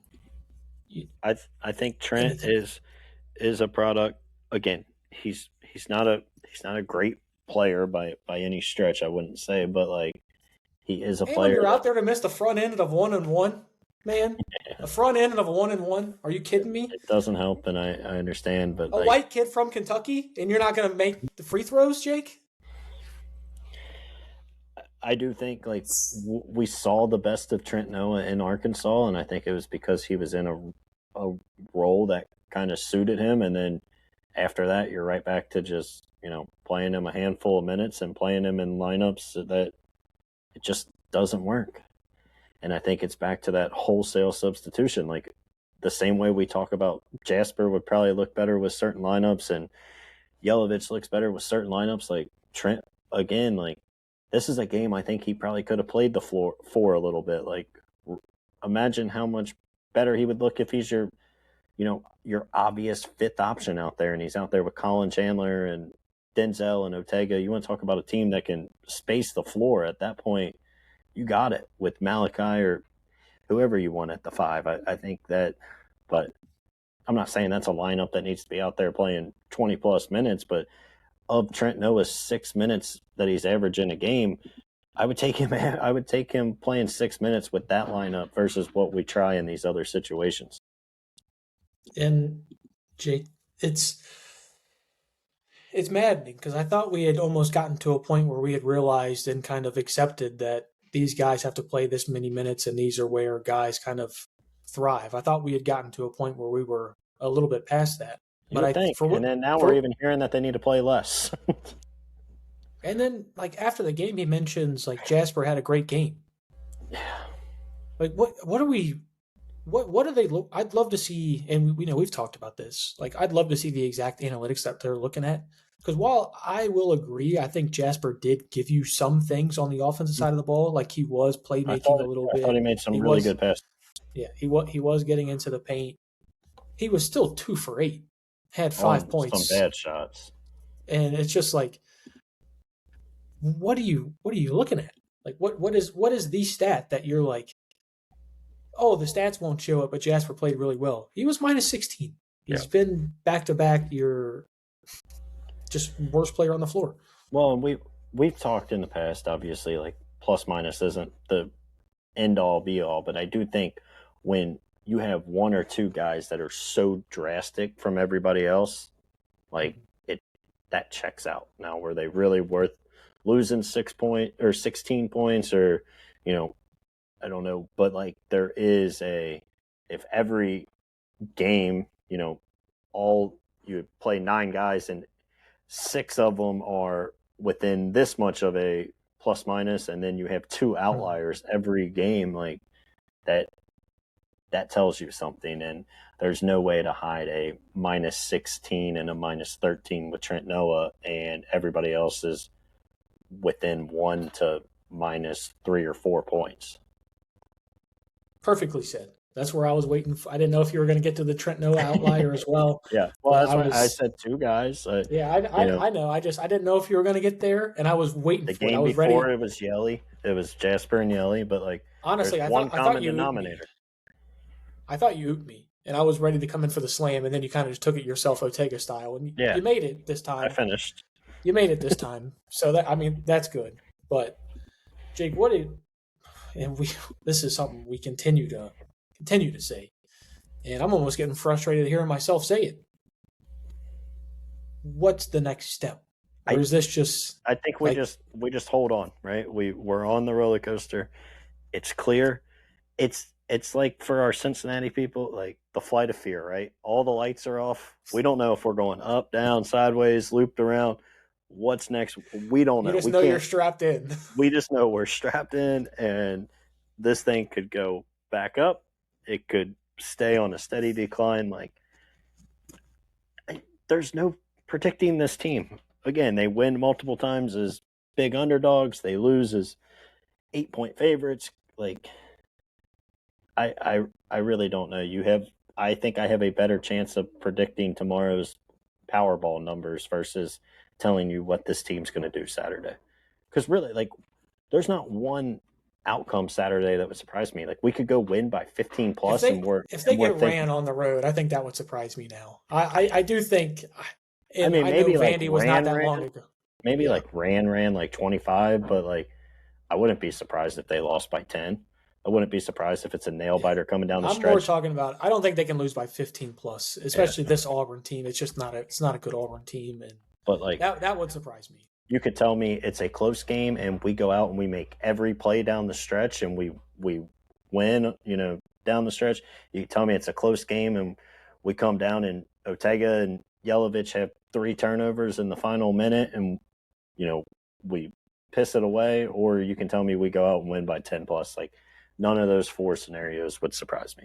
I think Trent is a product. Again, he's not a great player by any stretch, I wouldn't say, but like he is a And player. when you're out there to miss the front end of 1-1, man, the front end of a 1-1, are you kidding me? It doesn't help, and I understand, but a white kid from Kentucky, and you're not going to make the free throws, Jake? I do think we saw the best of Trent Noah in Arkansas, and I think it was because he was in a role that kind of suited him, and then after that, you're right back to just playing him a handful of minutes and playing him in lineups that it just doesn't work. And I think it's back to that wholesale substitution, like the same way we talk about Jasper would probably look better with certain lineups, and Yelovich looks better with certain lineups. Like Trent, again, like this is a game I think he probably could have played the floor for a little bit. Like imagine how much better he would look if he's your obvious fifth option out there, and he's out there with Colin Chandler and Denzel and Otega. You want to talk about a team that can space the floor at that point, you got it with Malachi or whoever you want at the 5. I think that, but I'm not saying that's a lineup that needs to be out there playing 20-plus minutes, but of Trent Noah's 6 minutes that he's averaging a game, I would take him playing 6 minutes with that lineup versus what we try in these other situations. And Jake, it's maddening because I thought we had almost gotten to a point where we had realized and kind of accepted that these guys have to play this many minutes and these are where guys kind of thrive. I thought we had gotten to a point where we were a little bit past that. But and then now we're even hearing that they need to play less. And then after the game, he mentions Jasper had a great game. Yeah. What do they look? I'd love to see, and we've talked about this. I'd love to see the exact analytics that they're looking at. Because while I will agree, I think Jasper did give you some things on the offensive side of the ball. He was playmaking a little bit. I thought he made some really good passes. Yeah, he was getting into the paint. He was still 2 for 8, had 5 points. Some bad shots. And it's just what are you looking at? What is the stat that you're oh, the stats won't show it, but Jasper played really well. He was minus 16. He's been back-to-back your just worst player on the floor. Well, and we've talked in the past, obviously, plus minus isn't the end-all, be-all, but I do think when you have one or two guys that are so drastic from everybody else, that checks out. Now, were they really worth losing 6 points or 16 points or, I don't know, but like there is if every game, all you play 9 guys and 6 of them are within this much of a plus minus, and then you have 2 outliers every game, like that tells you something. And there's no way to hide a minus 16 and a minus 13 with Trent Noah, and everybody else is within 1 to minus 3 or 4 points. Perfectly said. That's where I was waiting for. I didn't know if you were going to get to the Trent Noah outlier as well. Yeah, well, that's why I said 2 guys. Yeah, I know. I didn't know if you were going to get there, and I was waiting the for it. I game was before ready. it was Yelly. It was Jasper and Yelly, but like Honestly, there's I one thought common you denominator. I thought you ooped me, and I was ready to come in for the slam, and then you kind of just took it yourself, Otega style, and you made it this time. I finished. You made it this time, so that's good. But Jake, this is something we continue to say, and I'm almost getting frustrated hearing myself say it. What's the next step? Or is this just? I think we just hold on, right? We're on the roller coaster. It's clear. It's like for our Cincinnati people, like the flight of fear, right? All the lights are off. We don't know if we're going up, down, sideways, looped around. What's next? We don't know. You just know you're strapped in. We just know we're strapped in, and this thing could go back up. It could stay on a steady decline. Like, there's no predicting this team. Again, they win multiple times as big underdogs. They lose as 8-point favorites. Like, I really don't know. I think I have a better chance of predicting tomorrow's Powerball numbers versus telling you what this team's going to do Saturday. Because really, like, there's not one outcome Saturday that would surprise me. Like, we could go win by 15 plus, if they get ran on the road, I think that would surprise me now. I do think. And I maybe know Vandy like was not that long ago. Maybe like ran like 25, but like I wouldn't be surprised if they lost by 10. I wouldn't be surprised if it's a nail biter coming down the stretch. I'm more talking about. I don't think they can lose by 15 plus, especially this Auburn team. It's just not a good Auburn team, but like that would surprise me. You could tell me it's a close game, and we go out and we make every play down the stretch, and we win. Down the stretch. You tell me it's a close game, and we come down, and Otega and Yelovich have 3 turnovers in the final minute, and we piss it away. Or you can tell me we go out and win by 10 plus. Like, none of those 4 scenarios would surprise me.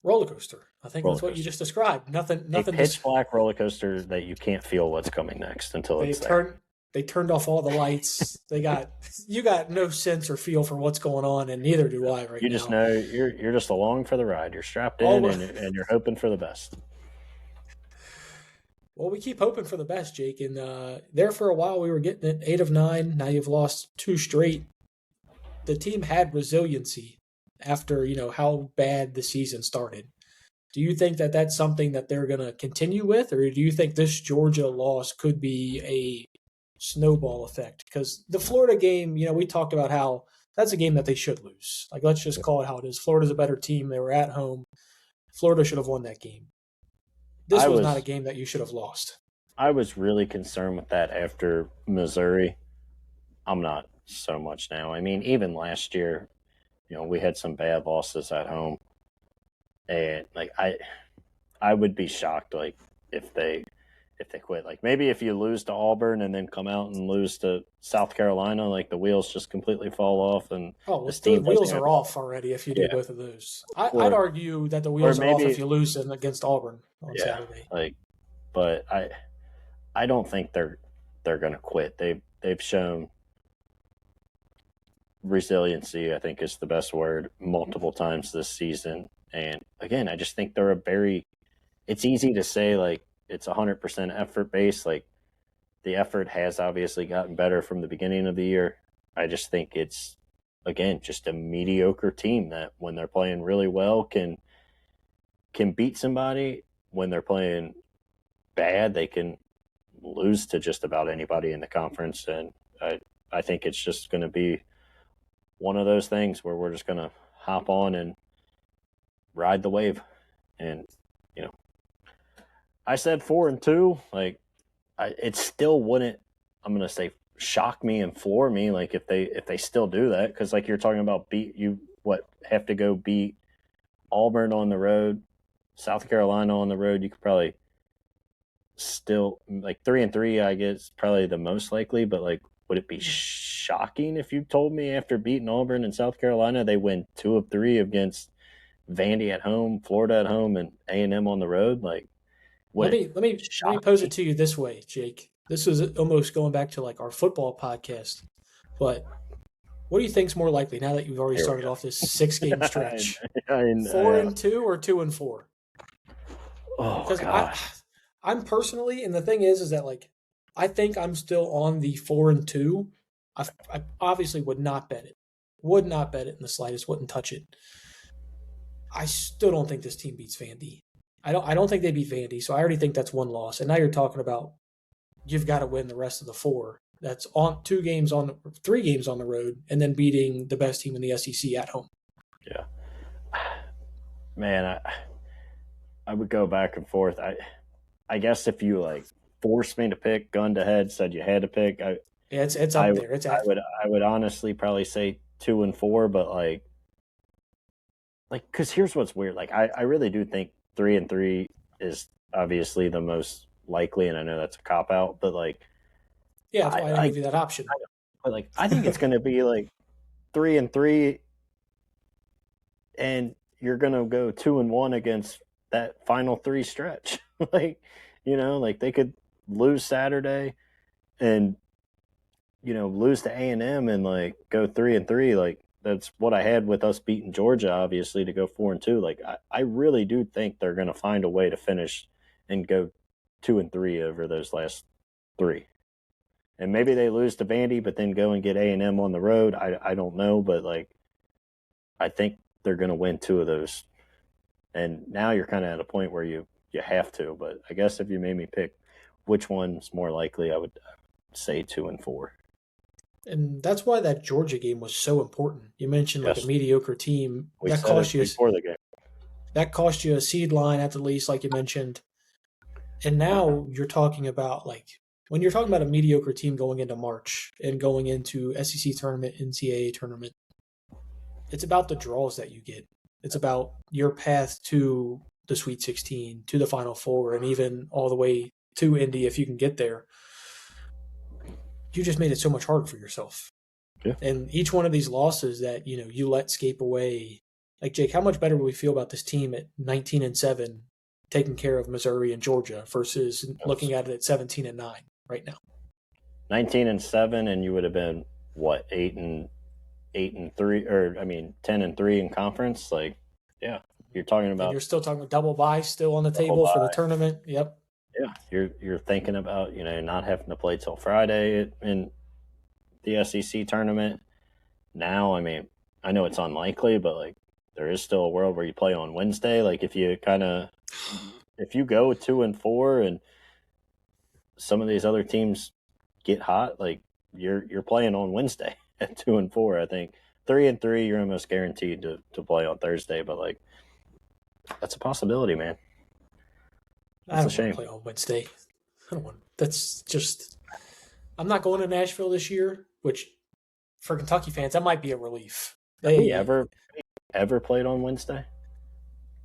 Roller coaster. I think that's what you just described. Nothing. A pitch black roller coaster that you can't feel what's coming next until it's there. They turned off all the lights. You got no sense or feel for what's going on, and neither do I right now. You just know you're just along for the ride. You're strapped in, and you're hoping for the best. Well, we keep hoping for the best, Jake. And there for a while, we were getting it 8 of 9. Now you've lost 2 straight. The team had resiliency after how bad the season started. Do you think that that's something that they're going to continue with, or do you think this Georgia loss could be a snowball effect? Because the Florida game, we talked about how that's a game that they should lose. Like, let's just call it how it is. Florida's a better team. They were at home. Florida should have won that game. This was not a game that you should have lost. I was really concerned with that after Missouri. I'm not so much now. I mean, even last year, we had some bad losses at home. And like I would be shocked like if they quit. Like, maybe if you lose to Auburn and then come out and lose to South Carolina, like the wheels just completely fall off, and the wheels are off already if you do both of those. I'd argue that the wheels are off if you lose against Auburn on Saturday. But I don't think they're going to quit. They've shown resiliency, I think is the best word, multiple times this season. And again, I just think they're it's easy to say like it's 100% effort based. Like, the effort has obviously gotten better from the beginning of the year. I just think it's, again, just a mediocre team that when they're playing really well can beat somebody. When they're playing bad, they can lose to just about anybody in the conference. And I think it's just going to be one of those things where we're just going to hop on and ride the wave. And I said 4-2. Like, it still wouldn't. I'm going to say shock me and floor me, like if they still do that, because like you're talking about have to go beat Auburn on the road, South Carolina on the road. You could probably still like 3-3. I guess probably the most likely, but like, would it be shocking if you told me after beating Auburn and South Carolina they win 2 of 3 against Vandy at home, Florida at home, and A&M on the road? Like, let me pose it to you this way, Jake. This is almost going back to like our football podcast, but what do you think's more likely now that you've already started off this 6-game stretch? 4-2 or 2-4? Oh, because God. I'm personally, and the thing is that like I think I'm still on the 4-2. I obviously would not bet it. Would not bet it in the slightest. Wouldn't touch it. I still don't think this team beats Vandy. I don't think they beat Vandy, so I already think that's one loss. And now you're talking about you've got to win the rest of the 4. That's on 3 games on the road, and then beating the best team in the SEC at home. Yeah, man, I would go back and forth. I guess if you like forced me to pick, gun to head, said you had to pick, it's up there. It's I would honestly probably say 2-4, but like because here's what's weird. Like I really do think 3-3 is obviously the most likely, and I know that's a cop out, but like yeah, that's why I give you that option. But like I think it's going to be like 3-3, and you're going to go 2-1 against that final 3 stretch. Like, like they could lose Saturday and lose to A&M and like go 3-3. Like that's what I had with us beating Georgia, obviously, to go 4-2. Like I really do think they're going to find a way to finish and go 2-3 over those last 3. And maybe they lose to Vandy, but then go and get A&M on the road. I don't know, but like I think they're going to win 2 of those. And now you're kind of at a point where you have to. But I guess if you made me pick which one's more likely, I would say 2-4. And that's why that Georgia game was so important. You mentioned like a mediocre team. That cost you before the game. That cost you a seed line at the least, like you mentioned. And now you're talking about like when you're talking about a mediocre team going into March and going into SEC tournament, NCAA tournament, it's about the draws that you get. It's about your path to the Sweet 16, to the Final Four, and even all the way to Indy if you can get there. You just made it so much harder for yourself. Yeah. And each one of these losses that, you let escape away. Like, Jake, how much better would we feel about this team at 19-7 taking care of Missouri and Georgia versus looking at it at 17-9 right now? 19-7, and you would have been what, 8-3, or 10-3 in conference. Like, yeah, you're talking about. And you're still talking about double bye still on the table for the tournament. Yep. Yeah, you're thinking about not having to play till Friday in the SEC tournament. Now, I know it's unlikely, but like there is still a world where you play on Wednesday. Like if you go 2-4 and some of these other teams get hot, like you're playing on Wednesday at 2-4. I think 3-3 you're almost guaranteed to play on Thursday, but like that's a possibility, man. I don't want to play on Wednesday. I don't want. That's just. I'm not going to Nashville this year, which for Kentucky fans that might be a relief. Have we ever played on Wednesday?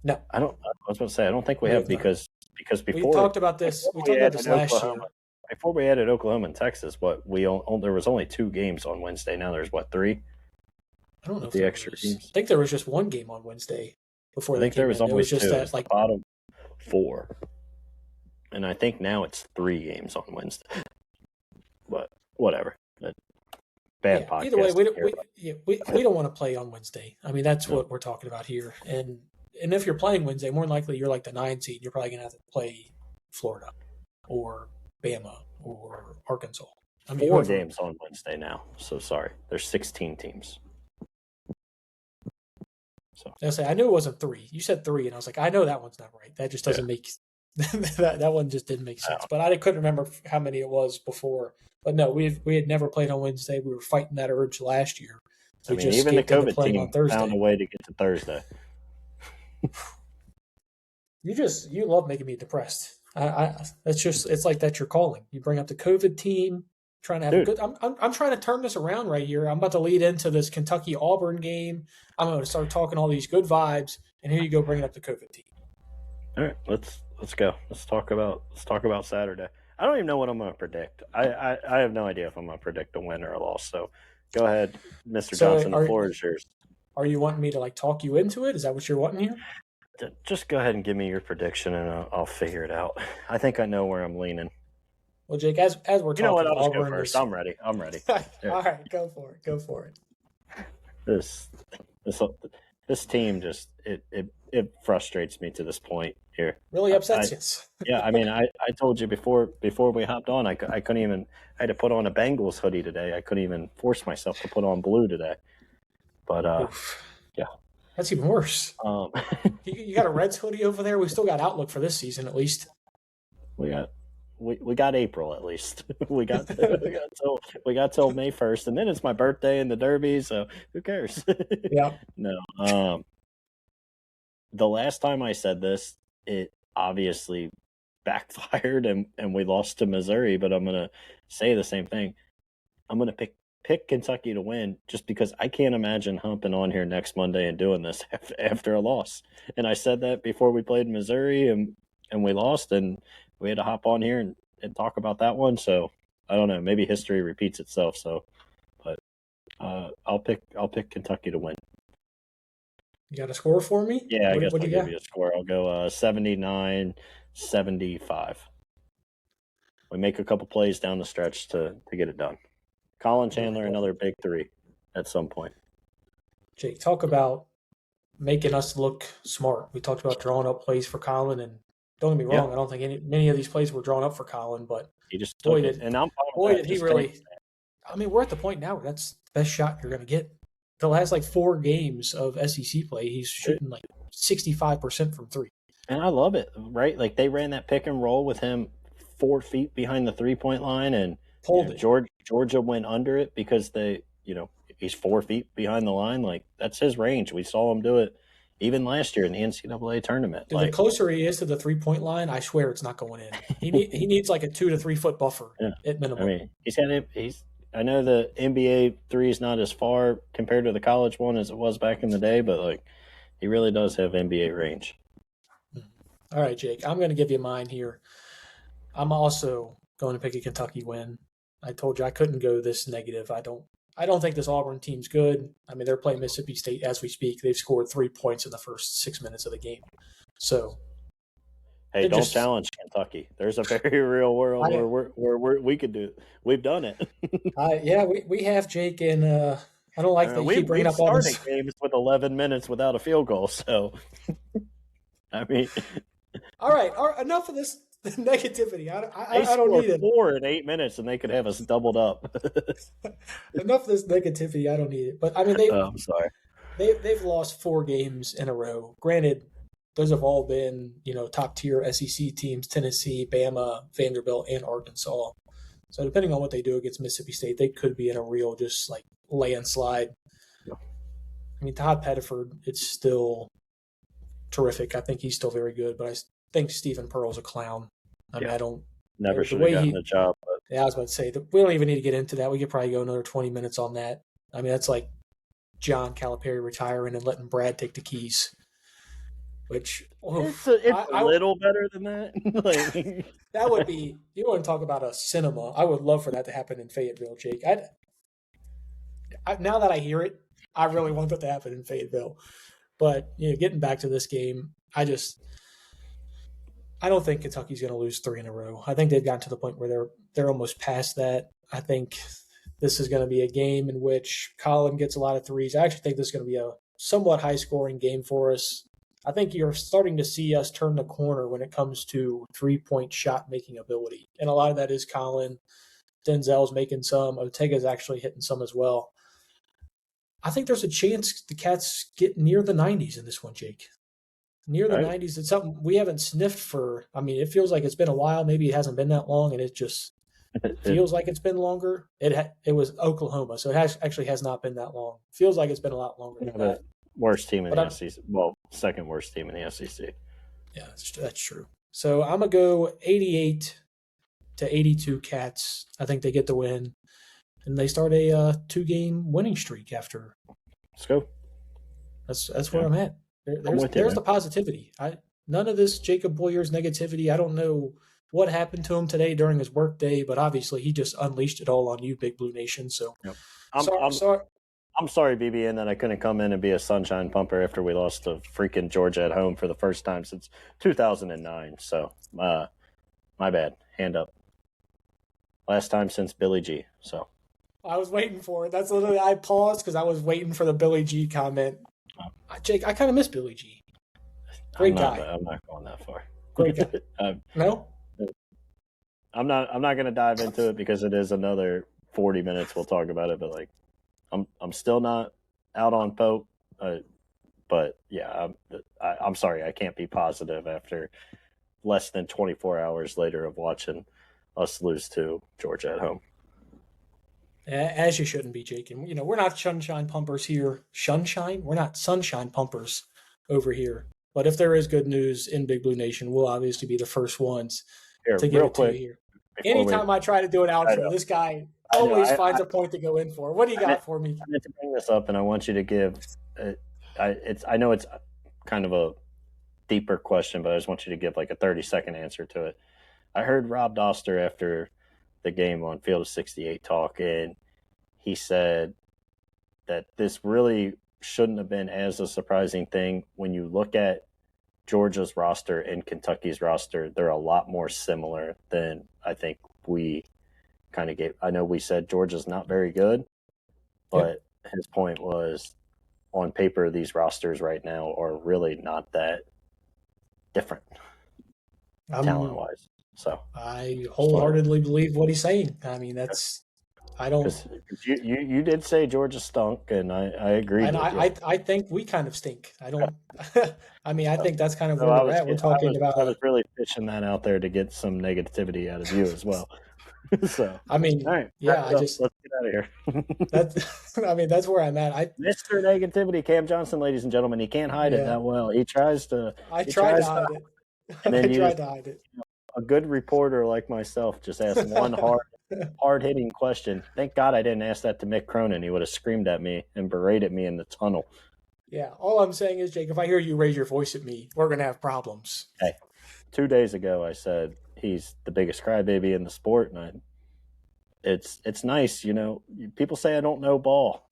No, I don't. I was about to say I don't think we have because before we talked about this. We talked about this last year. Before we added Oklahoma and Texas, there was only 2 games on Wednesday. Now there's 3. I don't know if the extra teams. I think there was just 1 game on Wednesday before. I think there was always just 2. that like bottom 4. And I think now it's 3 games on Wednesday. But whatever. Bad podcast. Either way, we don't want to play on Wednesday. That's what we're talking about here. And if you're playing Wednesday, more than likely you're like the 9 seed. You're probably going to have to play Florida or Bama or Arkansas. 4 games on Wednesday now. So sorry. There's 16 teams. So I knew it wasn't 3. You said 3, and I was like, I know that one's not right. That just doesn't make that one just didn't make sense. But I couldn't remember how many it was before. But no, we had never played on Wednesday. We were fighting that urge last year. Even the COVID team found a way to get to Thursday. You love making me depressed. It's like that's your calling. You bring up the COVID team, Trying to have a good. I'm trying to turn this around right here. I'm about to lead into this Kentucky Auburn game. I'm going to start talking all these good vibes, and here you go, bringing up the COVID team. All right, let's go. Let's talk about Saturday. I don't even know what I'm going to predict. I have no idea if I'm going to predict a win or a loss. So go ahead, Mr. Johnson. The floor is yours. Are you wanting me to like talk you into it? Is that what you're wanting here? Just go ahead and give me your prediction, and I'll figure it out. I think I know where I'm leaning. Well, Jake, as we're talking, you know what? I'll just go first. I'm ready. All right, go for it. This team just it frustrates me to this point here. Really upsets you. Yeah, I mean, I told you before we hopped on, I couldn't even. I had to put on a Bengals hoodie today. I couldn't even force myself to put on blue today. But yeah, that's even worse. You got a Reds hoodie over there. We still got outlook for this season, at least. We got April at least. we got till May 1st, and then it's my birthday and the Derby. So who cares? Yeah. No. The last time I said this, it obviously backfired, and we lost to Missouri. But I'm gonna say the same thing. I'm gonna pick Kentucky to win just because I can't imagine humping on here next Monday and doing this after a loss. And I said that before we played Missouri, and we lost, and we had to hop on here and talk about that one. So I don't know. Maybe history repeats itself. So, but I'll pick Kentucky to win. You got a score for me? Yeah, I guess I'll give you a score. I'll go 79-75. We make a couple plays down the stretch to get it done. Colin Chandler, another big three at some point. Jake, talk about making us look smart. We talked about drawing up plays for Colin, and don't get me wrong, I don't think many of these plays were drawn up for Colin, but he just took it. And I'm did he really? I mean, we're at the point now where that's the best shot you're going to get. The last 4 games of SEC play, he's shooting 65% from 3. And I love it, right? Like they ran that pick and roll with him 4 feet behind the 3-point line, and pulled it. Georgia went under it because he's 4 feet behind the line. Like that's his range. We saw him do it even last year in the NCAA tournament. Dude, the closer he is to the 3-point line, I swear it's not going in. He needs a 2 to 3 foot buffer at minimum. I mean, I know the NBA 3 is not as far compared to the college one as it was back in the day, but he really does have NBA range. All right, Jake, I'm going to give you mine here. I'm also going to pick a Kentucky win. I told you I couldn't go this negative. I don't think this Auburn team's good. I mean, they're playing Mississippi State as we speak. They've scored 3 points in the first 6 minutes of the game. So, hey, don't challenge Kentucky. There's a very real world where we could do it. We've done it. Yeah, we have, Jake, and I don't like that you keep bringing up all this. Games with 11 minutes without a field goal. So, I mean, all right, enough of this negativity. I don't need it. 4 in 8 minutes, and they could have us doubled up. Enough of this negativity. I don't need it. But I mean, I'm sorry. They've lost 4 games in a row. Granted, those have all been top tier SEC teams: Tennessee, Bama, Vanderbilt, and Arkansas. So depending on what they do against Mississippi State, they could be in a real just landslide. Yeah. I mean, Todd Pettiford, it's still terrific. I think he's still very good, but I think Stephen Pearl's a clown. I mean, I don't never should have gotten the job. But. Yeah, I was about to say that we don't even need to get into that. We could probably go another 20 minutes on that. I mean, that's like John Calipari retiring and letting Brad take the keys. Which it's a little better than that. That would be. You want to talk about a cinema? I would love for that to happen in Fayetteville, Jake. Now that I hear it, I really want that to happen in Fayetteville. But getting back to this game, I don't think Kentucky's going to lose 3 in a row. I think they've gotten to the point where they're almost past that. I think this is going to be a game in which Colin gets a lot of threes. I actually think this is going to be a somewhat high-scoring game for us. I think you're starting to see us turn the corner when it comes to 3-point shot-making ability. And a lot of that is Colin. Denzel's making some. Otega's actually hitting some as well. I think there's a chance the Cats get near the 90s in this one, Jake. Near the 90s. It's something we haven't sniffed for. I mean, it feels like it's been a while. Maybe it hasn't been that long, and it just feels like it's been longer. It was Oklahoma, so it actually has not been that long. Feels like it's been a lot longer than that. Worst team in the SEC. Well, second worst team in the SEC. Yeah, that's true. So I'm going to go 88 to 82 Cats. I think they get the win, and they start a 2-game winning streak after. Let's go. That's where I'm at. There's the positivity. None of this Jacob Boyer's negativity. I don't know what happened to him today during his work day, but obviously he just unleashed it all on you, Big Blue Nation. So yep. I'm sorry, BBN, that I couldn't come in and be a sunshine pumper after we lost to freaking Georgia at home for the first time since 2009. So my bad. Hand up. Last time since Billy G. So I was waiting for it. That's literally, I paused because I was waiting for the Billy G comment. Jake, I kind of miss Billy G. Great guy. I'm not going that far. Great guy. No? I'm not going to dive into it because it is another 40 minutes. We'll talk about it, but like, I'm still not out on Pope. But yeah, I'm sorry. I can't be positive after less than 24 hours later of watching us lose to Georgia at home. As you shouldn't be, Jake. And, we're not sunshine pumpers here. Sunshine? We're not sunshine pumpers over here. But if there is good news in Big Blue Nation, we'll obviously be the first ones to give it to you here. Anytime I try to do an outro, this guy always finds a point to go in for. What do you got for me? I meant to bring this up, and I want you to give I know it's kind of a deeper question, but I just want you to give like a 30-second answer to it. I heard Rob Doster after the game on Field of 68 talk, and he said that this really shouldn't have been as a surprising thing. When you look at Georgia's roster and Kentucky's roster, they're a lot more similar than I think we kind of gave. I know we said Georgia's not very good, but his point was, on paper, these rosters right now are really not that different talent-wise. So I wholeheartedly believe what he's saying. I mean, I don't. You did say Georgia stunk, and I agree. And I think we kind of stink. I don't. I mean, I think that's kind of where we're at. We're talking about. I was really fishing that out there to get some negativity out of you as well. So I mean, all right, let's get out of here. That's where I'm at. Mr. Negativity, Cam Johnston, ladies and gentlemen, he can't hide it that well. He tries to. I tried to hide it. And then I tried to hide it. A good reporter like myself just asked one hard-hitting question. Thank God I didn't ask that to Mick Cronin. He would have screamed at me and berated me in the tunnel. Yeah, all I'm saying is, Jake, if I hear you raise your voice at me, we're going to have problems. Hey, 2 days ago I said he's the biggest crybaby in the sport, and it's nice, People say I don't know ball.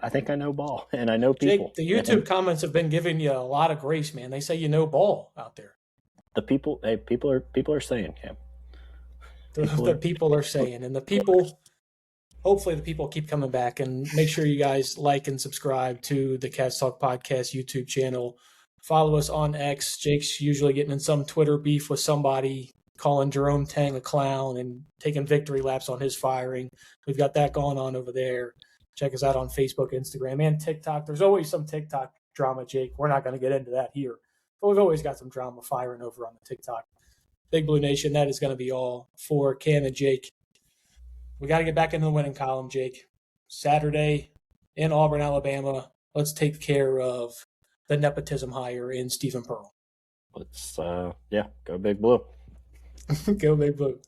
I think I know ball, and I know people. Jake, the YouTube comments have been giving you a lot of grace, man. They say you know ball out there. The people are saying, Cam. The people are saying, and hopefully the people keep coming back, and make sure you guys like and subscribe to the Cats Talk Podcast YouTube channel. Follow us on X. Jake's usually getting in some Twitter beef with somebody, calling Jerome Tang a clown and taking victory laps on his firing. We've got that going on over there. Check us out on Facebook, Instagram, and TikTok. There's always some TikTok drama, Jake. We're not going to get into that here. But we've always got some drama firing over on the TikTok. Big Blue Nation, that is going to be all for Cam and Jake. We got to get back into the winning column, Jake. Saturday in Auburn, Alabama. Let's take care of the nepotism hire in Stephen Pearl. Let's, go Big Blue. Go Big Blue.